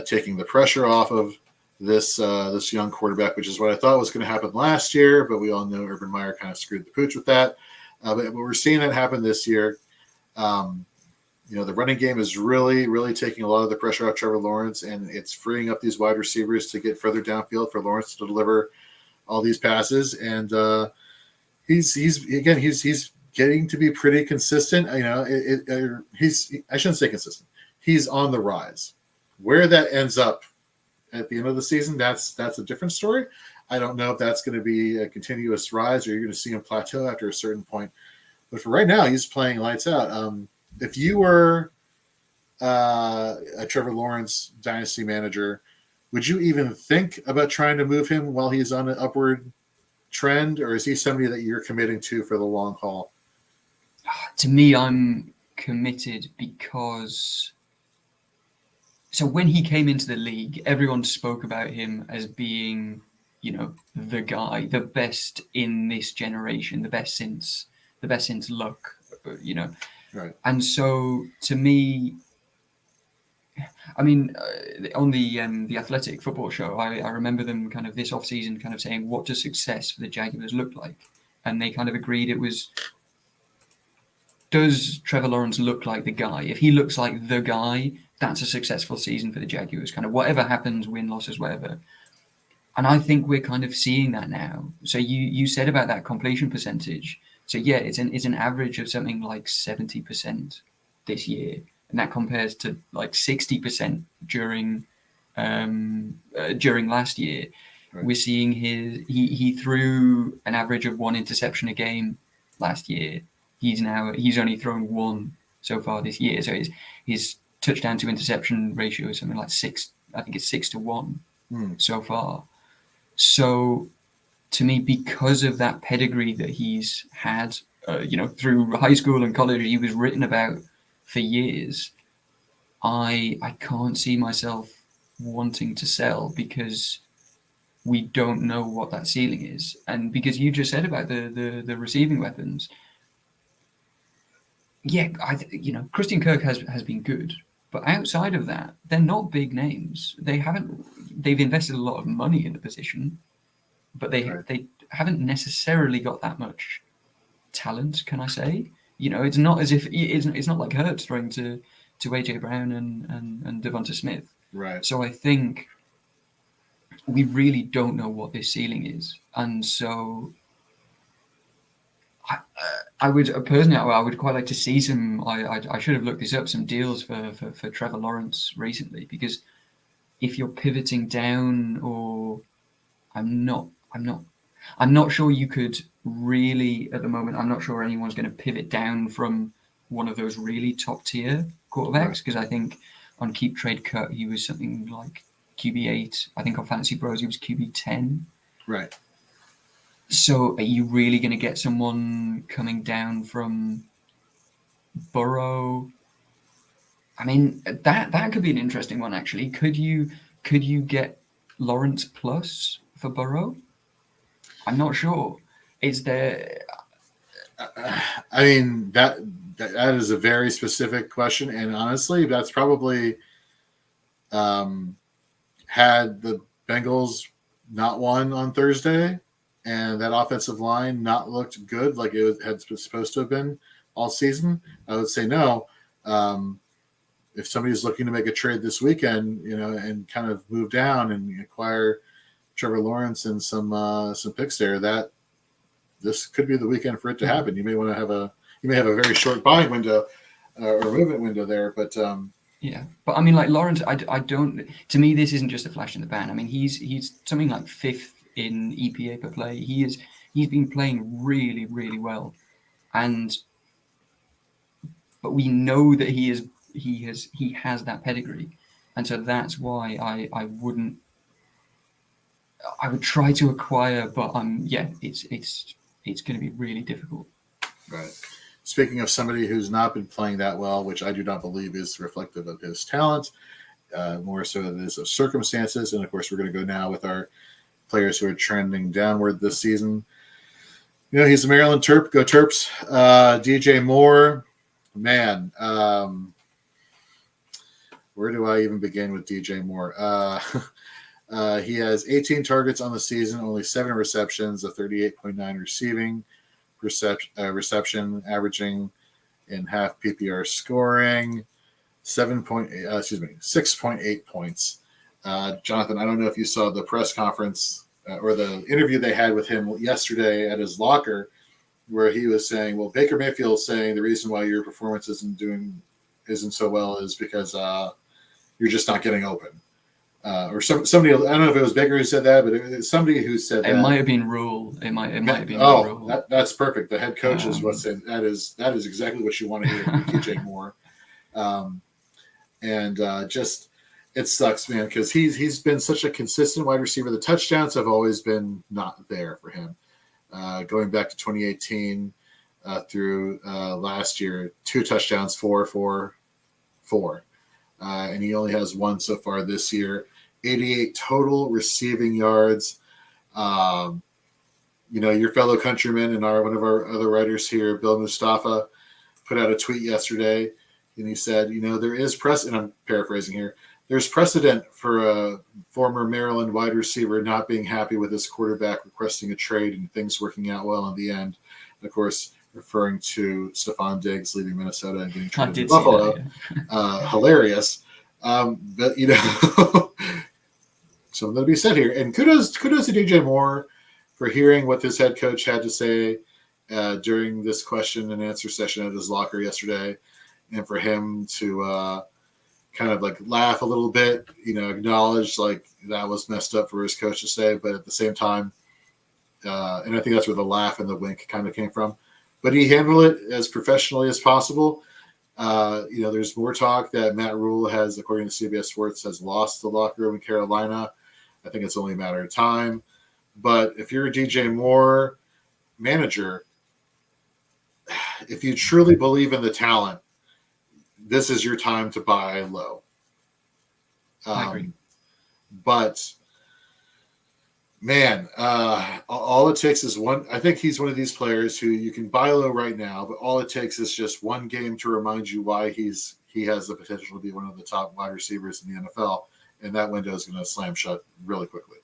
taking the pressure off of this young quarterback, which is what I thought was going to happen last year, but we all know Urban Meyer kind of screwed the pooch with that. But we're seeing that happen this year. The running game is really, really taking a lot of the pressure off Trevor Lawrence, and it's freeing up these wide receivers to get further downfield for Lawrence to deliver all these passes. And he's getting to be pretty consistent. I shouldn't say consistent. He's on the rise. Where that ends up at the end of the season, that's a different story. I don't know if that's going to be a continuous rise or you're going to see him plateau after a certain point. But for right now, he's playing lights out. If you were a Trevor Lawrence dynasty manager, would you even think about trying to move him while he's on an upward trend, or is he somebody that you're committing to for the long haul? To me, I'm committed because... So when he came into the league, everyone spoke about him as being, the guy, the best in this generation, the best since Luck, Right. And so to me, I mean, on the Athletic football show, I remember them kind of this offseason kind of saying, what does success for the Jaguars look like? And they kind of agreed it was, does Trevor Lawrence look like the guy? If he looks like the guy, that's a successful season for the Jaguars, kind of whatever happens, win, losses, whatever. And I think we're kind of seeing that now. So you said about that completion percentage. So yeah, it's an average of something like 70% this year. And that compares to like 60% during last year. Right. We're seeing he threw an average of 1 interception a game last year. He's only thrown 1 so far this year. So his touchdown to interception ratio is something like 6. I think it's 6 to 1 so far. So to me, because of that pedigree that he's had, through high school and college, he was written about for years. I can't see myself wanting to sell because we don't know what that ceiling is, and because you just said about the receiving weapons. Yeah, Christian Kirk has been good, but outside of that, they're not big names. They've invested a lot of money in the position, but they haven't necessarily got that much talent, can I say? It's not as if it's not like Hurts throwing to AJ Brown and Devonta Smith. Right. So I think we really don't know what this ceiling is, and so I would personally, I would quite like to see some. I should have looked this up. Some deals for Trevor Lawrence recently, because if you're pivoting down, or I'm not sure you could really at the moment. I'm not sure anyone's going to pivot down from one of those really top tier quarterbacks, because I think on Keep Trade Cut he was something like QB8. I think on Fantasy Bros he was QB10. Right. So are you really going to get someone coming down from Burrow? I mean, that could be an interesting one, actually. Could you get Lawrence plus for Burrow? I'm not sure. Is there? I mean, that is a very specific question, and honestly, that's probably had the Bengals not won on Thursday, and that offensive line not looked good like it had supposed to have been all season, I would say no. If somebody's looking to make a trade this weekend, and kind of move down and acquire Trevor Lawrence and some picks there, that this could be the weekend for it to happen. You may have a very short buying window or movement window there, but yeah. But I mean, like Lawrence, I don't. To me, this isn't just a flash in the pan. I mean, he's something like 5th in EPA per play. He's been playing really, really well, but we know that he has that pedigree, and so that's why I would try to acquire, but it's going to be really difficult. Right. Speaking of somebody who's not been playing that well, which I do not believe is reflective of his talent, more so than it is of circumstances. And of course, we're going to go now with our players who are trending downward this season. He's a Maryland Terp. Go Terps. DJ Moore, man. Where do I even begin with DJ Moore? He has 18 targets on the season, only 7 receptions, a 38.9 receiving reception, averaging in half PPR scoring, 6.8 points. Jonathan, I don't know if you saw the press conference or the interview they had with him yesterday at his locker, where he was saying, well, Baker Mayfield's saying the reason why your performance isn't so well is because you're just not getting open. Or somebody, I don't know if it was Berger who said that, but it was somebody who said that. It might have been Rule. It might have been Rule. That's perfect. The head coach is what's saying. That is exactly what you want to hear from DJ Moore. Just it sucks, man, because he's been such a consistent wide receiver. The touchdowns have always been not there for him. Going back to 2018 through last year, 2 touchdowns, 4. And he only has 1 so far this year. 88 total receiving yards. Your fellow countryman and one of our other writers here, Bill Mustafa, put out a tweet yesterday, and he said, there is and I'm paraphrasing here, there's precedent for a former Maryland wide receiver not being happy with his quarterback requesting a trade and things working out well in the end. And of course, referring to Stephon Diggs leaving Minnesota and getting traded to Buffalo. Hilarious. But, something to be said here. And kudos to DJ Moore for hearing what his head coach had to say during this question and answer session at his locker yesterday, and for him to kind of like laugh a little bit, acknowledge like that was messed up for his coach to say, but at the same time, and I think that's where the laugh and the wink kind of came from. But he handled it as professionally as possible. There's more talk that Matt Rule has, according to CBS Sports, has lost the locker room in Carolina. I think it's only a matter of time. But if you're a DJ Moore manager, if you truly believe in the talent, this is your time to buy low. I agree. But man, all it takes is one. I think he's one of these players who you can buy low right now, but all it takes is just one game to remind you why he has the potential to be one of the top wide receivers in the NFL, and that window is going to slam shut really quickly.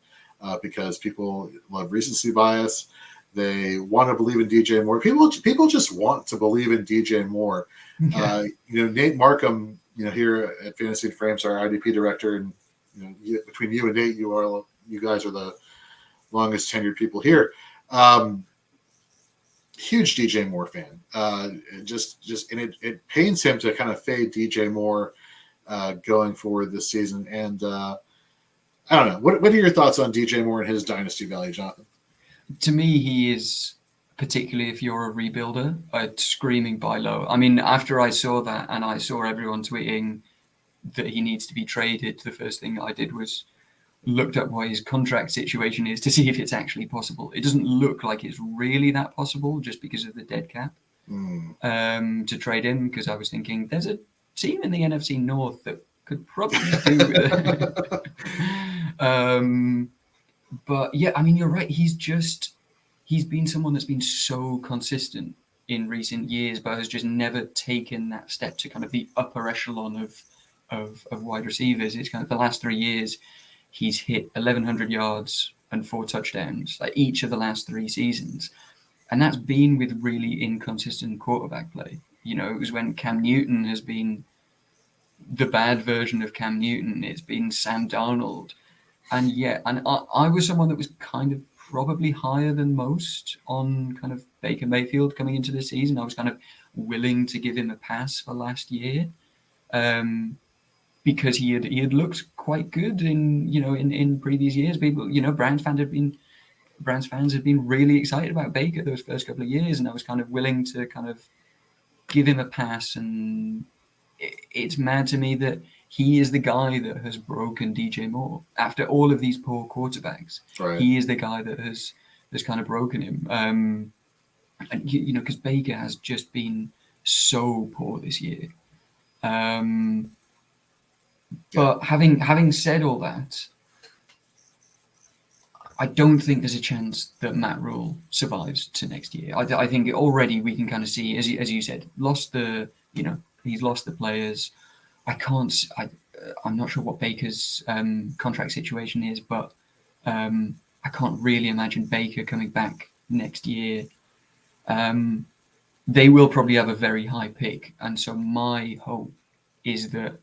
because people love recency bias. They want to believe in DJ Moore. People just want to believe in DJ Moore. Yeah. Nate Markham, here at Fantasy and Frames, our IDP director, and between you and Nate, you guys are the longest tenured people here. Huge DJ Moore fan. And it pains him to kind of fade DJ Moore going forward this season. And I don't know. What are your thoughts on DJ Moore and his dynasty value, Jonathan? To me, he is, particularly if you're a rebuilder, a screaming buy low. I mean, after I saw that and I saw everyone tweeting that he needs to be traded, the first thing I did was looked up what his contract situation is to see if it's actually possible. It doesn't look like it's really that possible just because of the dead cap to trade him, because I was thinking there's a team in the NFC North that could probably do with it. But yeah, I mean, you're right. He's been someone that's been so consistent in recent years, but has just never taken that step to kind of the upper echelon of wide receivers. It's kind of the last 3 years, he's hit 1,100 yards and 4 touchdowns, like each of the last 3 seasons. And that's been with really inconsistent quarterback play. It was when Cam Newton has been the bad version of Cam Newton. It's been Sam Darnold. And I was someone that was kind of probably higher than most on kind of Baker Mayfield coming into the season. I was kind of willing to give him a pass for last year because he had looked quite good in previous years. People, Browns fans had been really excited about Baker those first couple of years, and I was kind of willing to kind of give him a pass. And it's mad to me that he is the guy that has broken DJ Moore after all of these poor quarterbacks. Right. He is the guy that has kind of broken him. And because Baker has just been so poor this year. But having said all that, I don't think there's a chance that Matt Rule survives to next year. I think already we can kind of see, as you said, he's lost the players. I'm not sure what Baker's contract situation is, but I can't really imagine Baker coming back next year. They will probably have a very high pick, and so my hope is that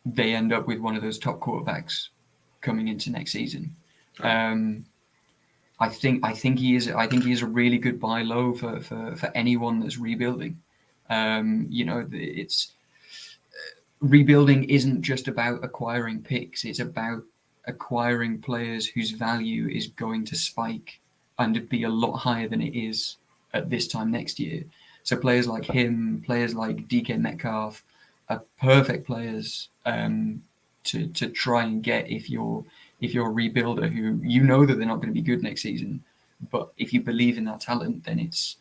they end up with one of those top quarterbacks coming into next season. I think he is a really good buy low for anyone that's rebuilding. It's rebuilding isn't just about acquiring picks. It's about acquiring players whose value is going to spike and be a lot higher than it is at this time next year. So players like him, players like DK Metcalf are perfect players to try and get if you're a rebuilder who that they're not going to be good next season, but if you believe in that talent, then it's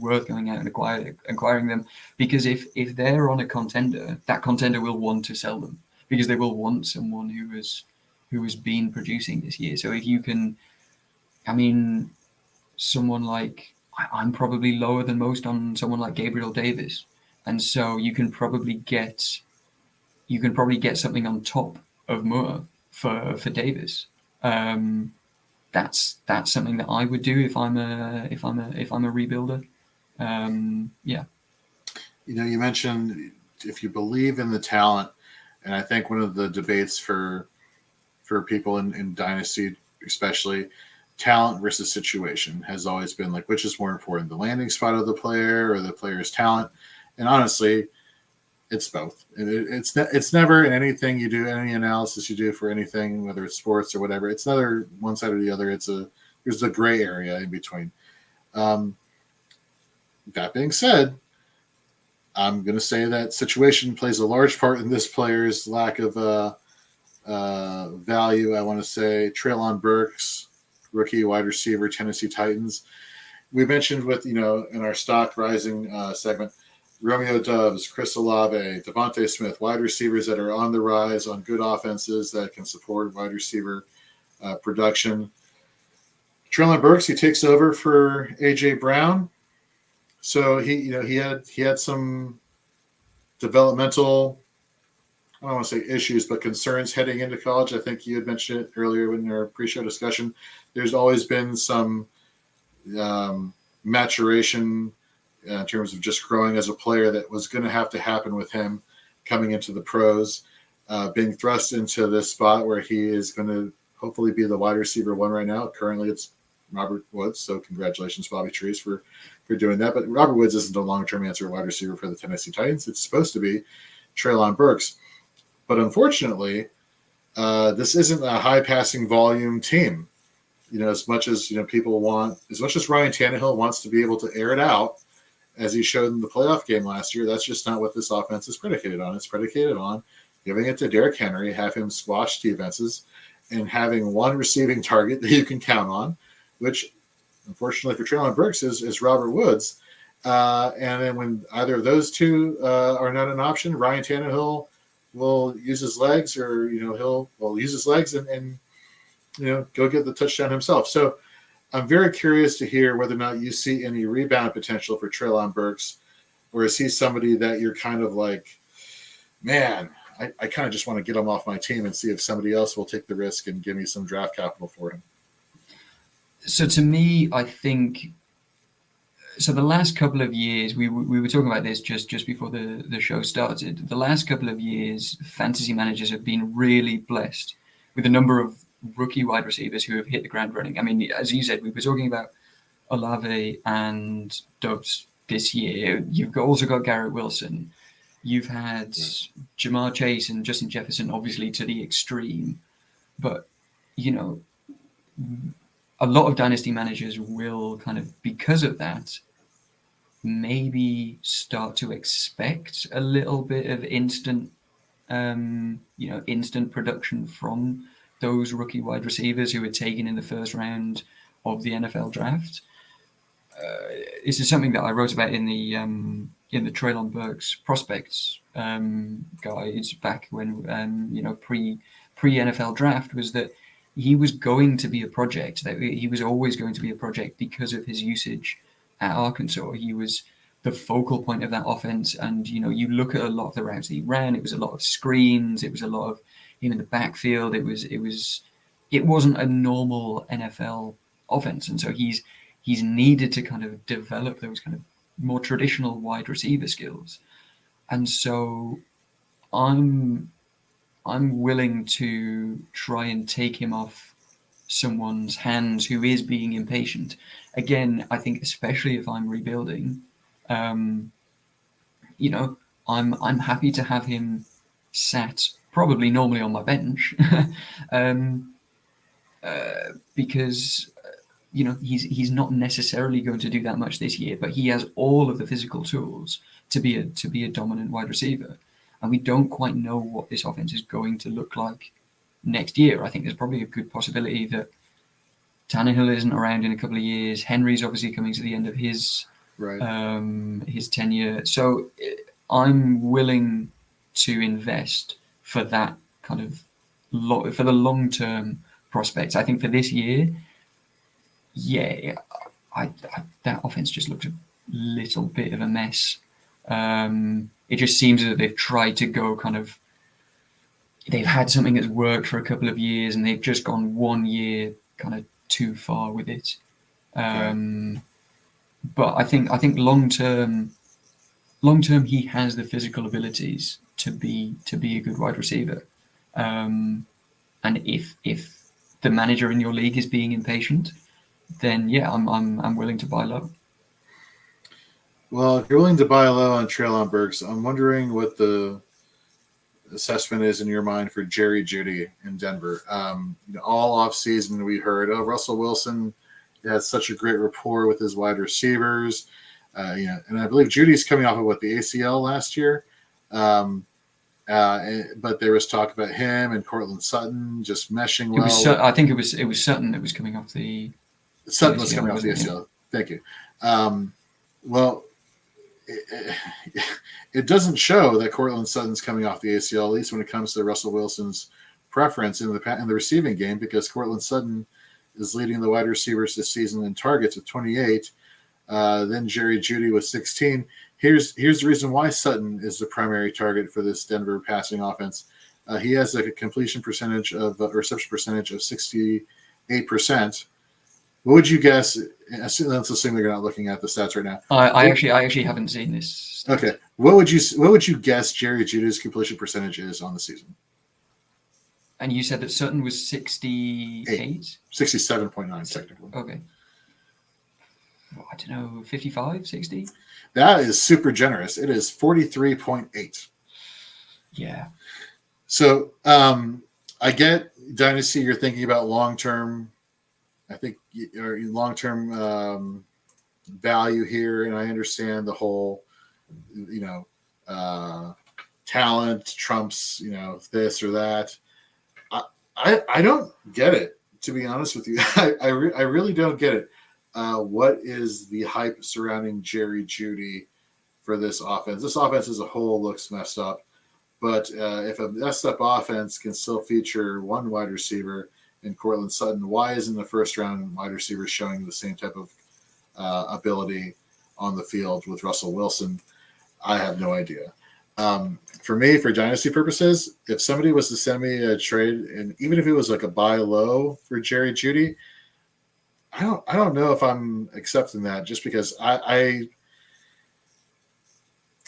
worth going out and acquiring them, because if they're on a contender, that contender will want to sell them because they will want someone who has been producing this year. So if you can, someone like, I'm probably lower than most on someone like Gabriel Davis, and so you can probably get something on top of Moore for Davis. That's something that I would do if I'm a rebuilder. You mentioned if you believe in the talent, and I think one of the debates for people in Dynasty, especially, talent versus situation has always been like, which is more important, the landing spot of the player or the player's talent? And honestly, it's both. It's never in anything you do, any analysis you do for anything, whether it's sports or whatever. It's neither one side or the other. There's a gray area in between. That being said, I'm going to say that situation plays a large part in this player's lack of value. I want to say Treylon Burks, rookie wide receiver, Tennessee Titans. We mentioned in our stock rising segment, Romeo Doubs, Chris Olave, Devonta Smith, wide receivers that are on the rise on good offenses that can support wide receiver production. Treylon Burks, he takes over for A.J. Brown. So he had some developmental I don't want to say issues, but concerns heading into college. I think you had mentioned it earlier in our pre-show discussion. There's always been some maturation in terms of just growing as a player that was going to have to happen with him coming into the pros, being thrust into this spot where he is going to hopefully be the wide receiver one right now. Currently, it's Robert Woods, so congratulations, Bobby Trees, for doing that. But Robert Woods isn't a long-term answer wide receiver for the Tennessee Titans. It's supposed to be Treylon Burks. But unfortunately, this isn't a high-passing volume team. As much as people want, as much as Ryan Tannehill wants to be able to air it out, as he showed in the playoff game last year, that's just not what this offense is predicated on. It's predicated on giving it to Derrick Henry, have him squash defenses, and having one receiving target that you can count on, which, unfortunately for Treylon Burks, is Robert Woods. And then when either of those two are not an option, Ryan Tannehill will use his legs, or he'll use his legs and go get the touchdown himself. So I'm very curious to hear whether or not you see any rebound potential for Treylon Burks, or is he somebody that you're kind of like, man, I kind of just want to get him off my team and see if somebody else will take the risk and give me some draft capital for him. So to me, I think, so the last couple of years, we were talking about this just before the show started. The last couple of years, fantasy managers have been really blessed with a number of rookie wide receivers who have hit the ground running. I mean, as you said, we were talking about Olave and Dobbs this year. You've also got Garrett Wilson. You've had Jamar Chase and Justin Jefferson, obviously to the extreme. But, a lot of dynasty managers will kind of, because of that, maybe start to expect a little bit of instant production from those rookie wide receivers who were taken in the first round of the NFL draft. This is something that I wrote about in the Treylon Burks prospects guides back when pre NFL draft, was that he was going to be a project. That he was always going to be a project because of his usage at Arkansas. He was the focal point of that offense, and you look at a lot of the routes that he ran. It was a lot of screens. It was a lot of him in the backfield. It wasn't a normal NFL offense, and so he's needed to kind of develop those kind of more traditional wide receiver skills. And so I'm willing to try and take him off someone's hands who is being impatient. Again, I think especially if I'm rebuilding, I'm happy to have him sat probably normally on my bench because he's not necessarily going to do that much this year, but he has all of the physical tools to be a dominant wide receiver. And we don't quite know what this offense is going to look like next year. I think there's probably a good possibility that Tannehill isn't around in a couple of years. Henry's obviously coming to the end of his tenure. So I'm willing to invest for that kind of for the long-term prospects. I think for this year, that offense just looks a little bit of a mess. It just seems that they've tried to go they've had something that's worked for a couple of years and they've just gone 1 year kind of too far with it. But I think long term he has the physical abilities to be a good wide receiver. And if the manager in your league is being impatient, then I'm willing to buy low. Well, if you're willing to buy low on Treylon Burks, I'm wondering what the assessment is in your mind for Jerry Judy in Denver. All offseason we heard, Russell Wilson has such a great rapport with his wide receivers. And I believe Judy's coming off of the ACL last year. But there was talk about him and Cortland Sutton just meshing well. I think it was Sutton that was coming off the Sutton was coming off the ACL. Thank you. It doesn't show that Cortland Sutton's coming off the ACL, at least when it comes to Russell Wilson's preference in the receiving game, because Cortland Sutton is leading the wide receivers this season in targets with 28. Then Jerry Judy with 16. Here's the reason why Sutton is the primary target for this Denver passing offense. He has like a completion percentage of reception percentage of 68%. What would you guess? Let's assume they're not looking at the stats right now. I actually haven't seen this stat. Okay, what would you guess Jerry Judy's completion percentage is on the season? And you said that Sutton was 68? 67.9 technically. Okay. Well, I don't know, 55, 60? That is super generous. It is 43.8. Yeah. So I get Dynasty, you're thinking about long-term, I think, or long-term value here, and I understand the whole, talent trumps, this or that. I don't get it, to be honest with you. I really don't get it. What is the hype surrounding Jerry Judy for this offense? This offense as a whole looks messed up, but if a messed up offense can still feature one wide receiver in Cortland Sutton, why isn't the first round wide receiver showing the same type of ability on the field with Russell Wilson? I have no idea. For me, for dynasty purposes, if somebody was to send me a trade, and even if it was like a buy low for Jerry Judy, I don't know if I'm accepting that, just because I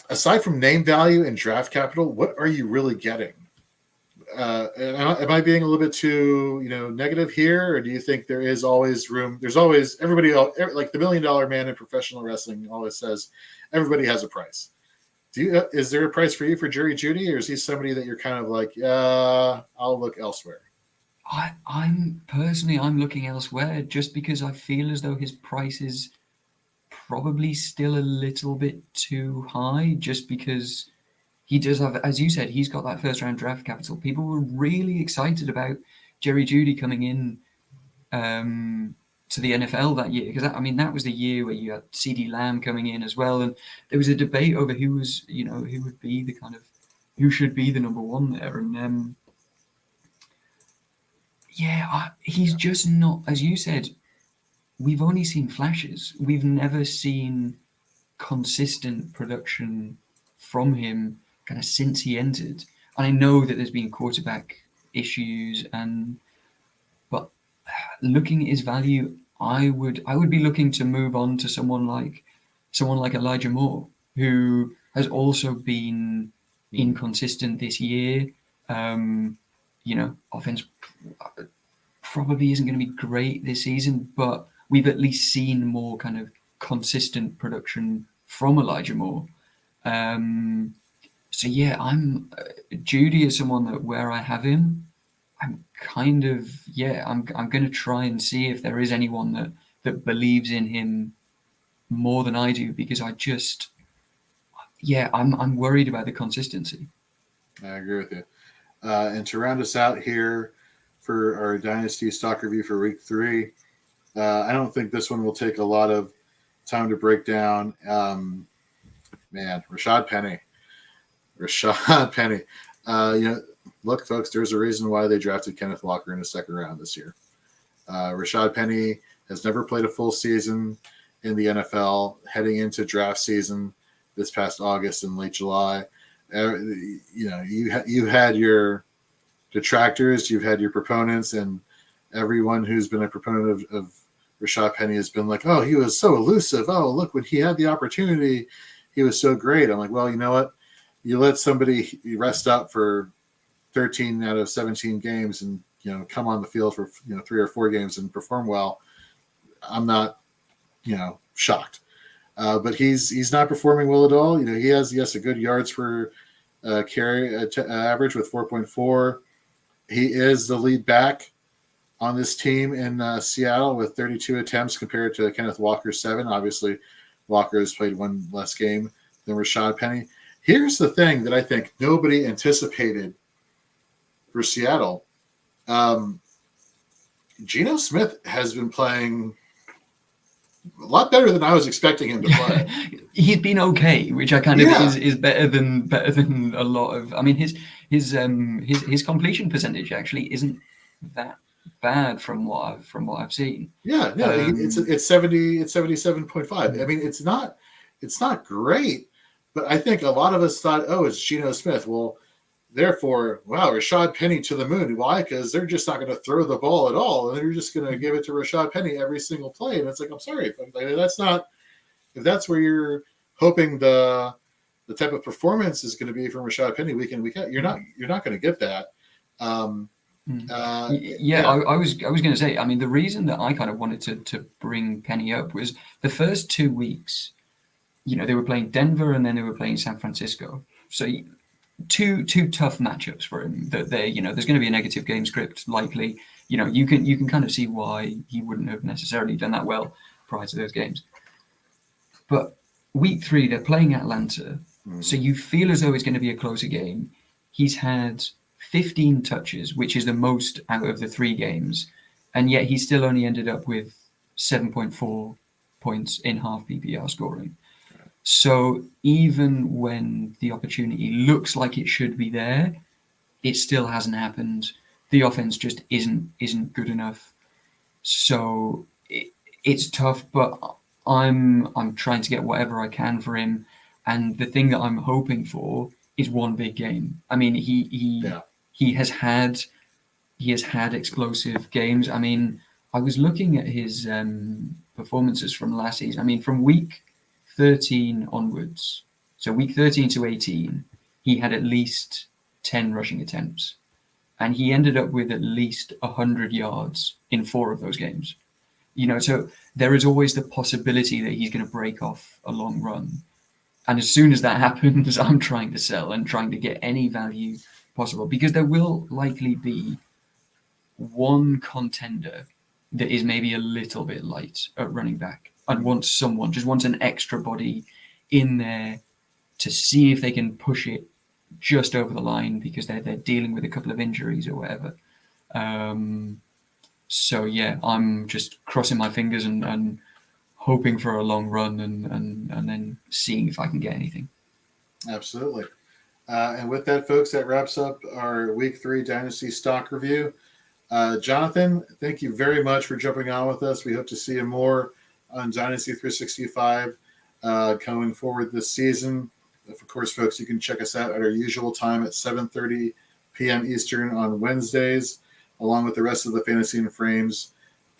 aside from name value and draft capital, what are you really getting? Am I being a little bit too negative here, or do you think there is always room? There's always everybody else, like the $1 million man in professional wrestling always says, everybody has a price. Is there a price for you for Jerry Judy, or is he somebody that you're kind of like, I'll look elsewhere? I'm looking elsewhere just because I feel as though his price is probably still a little bit too high, just because he does have, as you said, he's got that first round draft capital. People were really excited about Jerry Judy coming in to the NFL that year, because that was the year where you had CeeDee Lamb coming in as well, and there was a debate over who should be the number one there, and he's just not, as you said, we've only seen flashes. We've never seen consistent production from him kind of since he entered. And I know that there's been quarterback issues, but looking at his value, I would be looking to move on to someone like Elijah Moore, who has also been inconsistent this year. Offense probably isn't going to be great this season, but we've at least seen more kind of consistent production from Elijah Moore. I'm Judy is someone that where I have him, I'm kind of I'm going to try and see if there is anyone that believes in him more than I do, because I'm worried about the consistency. I agree with you. And to round us out here for our Dynasty stock review for week 3, I don't think this one will take a lot of time to break down. Rashad Penny. Look, folks, there's a reason why they drafted Kenneth Walker in the second round this year. Rashad Penny has never played a full season in the NFL heading into draft season this past August and late July. You had your detractors, you've had your proponents, and everyone who's been a proponent of Rashad Penny has been like, oh, he was so elusive. Oh, look, when he had the opportunity, he was so great. I'm like, well, you know what? You let somebody rest up for 13 out of 17 games and, come on the field for, 3 or 4 games and perform well. I'm not, shocked. But he's not performing well at all. He has a good yards per carry average with 4.4. He is the lead back on this team in Seattle with 32 attempts compared to Kenneth Walker's 7. Obviously, Walker has played one less game than Rashad Penny. Here's the thing that I think nobody anticipated for Seattle. Geno Smith has been playing a lot better than I was expecting him to play. He's been okay, which I kind of is better than a lot of. I mean, his completion percentage actually isn't that bad from what I've seen. Yeah, no, it's 77.5. I mean, it's not great, But I think a lot of us thought, oh, it's Geno Smith. Well, therefore, wow, Rashad Penny to the moon. Why? Because they're just not going to throw the ball at all. And they're just going to give it to Rashad Penny every single play. And it's like, I'm sorry. That's not, if that's where you're hoping the type of performance is going to be from Rashad Penny week in, week out, you're not going to get that. I was going to say, I mean, the reason that I kind of wanted to bring Penny up was the first 2 weeks, they were playing Denver and then they were playing San Francisco. So two tough matchups for him that there's going to be a negative game script likely. You can kind of see why he wouldn't have necessarily done that well prior to those games. But week 3, they're playing Atlanta. So you feel as though it's going to be a closer game. He's had 15 touches, which is the most out of the 3 games. And yet he still only ended up with 7.4 points in half PPR scoring. So even when the opportunity looks like it should be there, it still hasn't happened. The offense just isn't good enough. So it's tough, but I'm trying to get whatever I can for him. And the thing that I'm hoping for is one big game. I mean, he has had explosive games. I mean, I was looking at his performances from last season. I mean, from week 13 onwards, so week 13 to 18, he had at least 10 rushing attempts. And he ended up with at least 100 yards in 4 of those games. So there is always the possibility that he's going to break off a long run. And as soon as that happens, I'm trying to sell and trying to get any value possible, because there will likely be one contender that is maybe a little bit light at running back and wants an extra body in there to see if they can push it just over the line because they're dealing with a couple of injuries or whatever. So yeah, I'm just crossing my fingers and hoping for a long run and then seeing if I can get anything. Absolutely. And with that, folks, that wraps up our Week 3 Dynasty Stock Review. Jonathan, thank you very much for jumping on with us. We hope to see you more on Dynasty 365 coming forward this season. Of course, folks, you can check us out at our usual time at 7:30 p.m. Eastern on Wednesdays, along with the rest of the Fantasy and Frames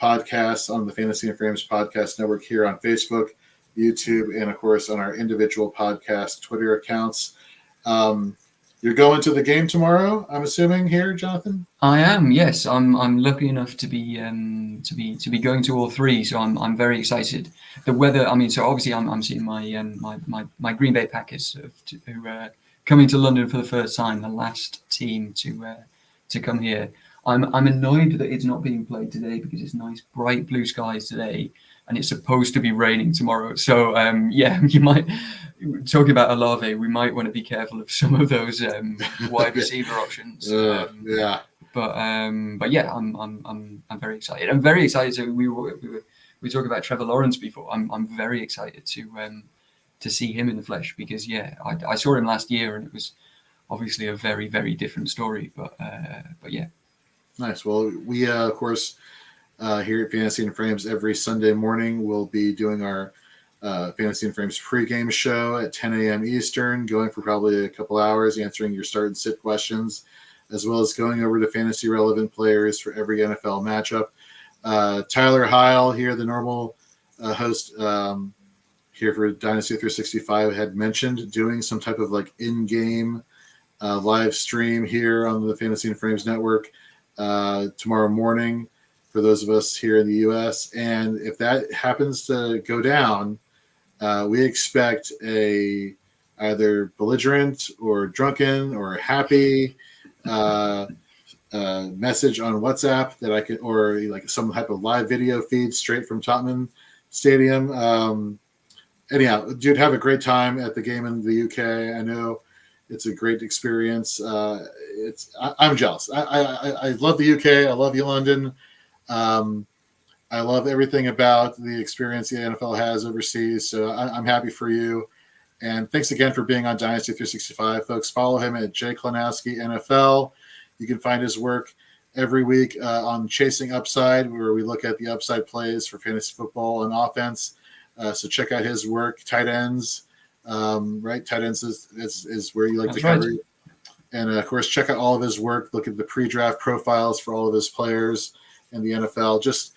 podcasts on the Fantasy and Frames Podcast Network here on Facebook, YouTube, and, of course, on our individual podcast Twitter accounts. You're going to the game tomorrow, I'm assuming, here, Jonathan? I am, yes. I'm lucky enough to be going to all 3, so I'm very excited. The weather, I mean, so obviously I'm seeing my Green Bay Packers who are coming to London for the first time, the last team to come here. I'm annoyed that it's not being played today because it's nice bright blue skies today and it's supposed to be raining tomorrow. So you might, talking about Olave, we might want to be careful of some of those wide receiver options. But yeah, I'm very excited. I'm very excited. So we talked about Trevor Lawrence before. I'm very excited to see him in the flesh because I saw him last year and it was obviously a very, very different story. But yeah. Nice. Well, we, of course, here at Fantasy and Frames every Sunday morning, we'll be doing our Fantasy and Frames pregame show at 10 a.m. Eastern, going for probably a couple hours, answering your start and sit questions, as well as going over to fantasy relevant players for every NFL matchup. Tyler Heil here, the normal host here for Dynasty 365, had mentioned doing some type of like in-game live stream here on the Fantasy and Frames network tomorrow morning for those of us here in the U.S. And if that happens to go down, we expect a either belligerent or drunken or happy message on WhatsApp that I could, or like some type of live video feed straight from Tottenham Stadium. Anyhow, dude, have a great time at the game in the UK. I know it's a great experience. I'm jealous. I love the UK. I love you, London. I love everything about the experience the NFL has overseas. So I'm happy for you. And thanks again for being on Dynasty 365, folks. Follow him at Jay Klanowski NFL. You can find his work every week on Chasing Upside, where we look at the upside plays for fantasy football and offense. So check out his work, tight ends, right? Tight ends is where you like That's to right. cover. And of course, check out all of his work. Look at the pre-draft profiles for all of his players in the NFL. Just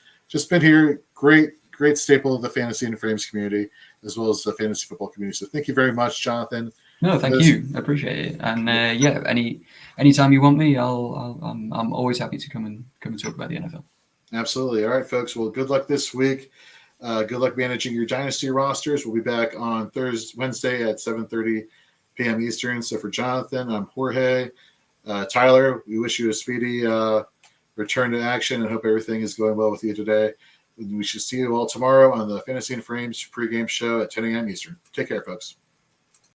been here. Great staple of the Fantasy and Frames community, as well as the fantasy football community. So thank you very much, Jonathan. No, thank you. I appreciate it. And yeah, anytime you want me, I'm always happy to come and talk about the NFL. Absolutely. All right, folks. Well, good luck this week. Good luck managing your dynasty rosters. We'll be back on Wednesday at 7:30 p.m. Eastern. So for Jonathan, I'm Jorge. Tyler, we wish you a speedy return to action and hope everything is going well with you today. We should see you all tomorrow on the Fantasy and Frames pregame show at 10 a.m. Eastern. Take care, folks.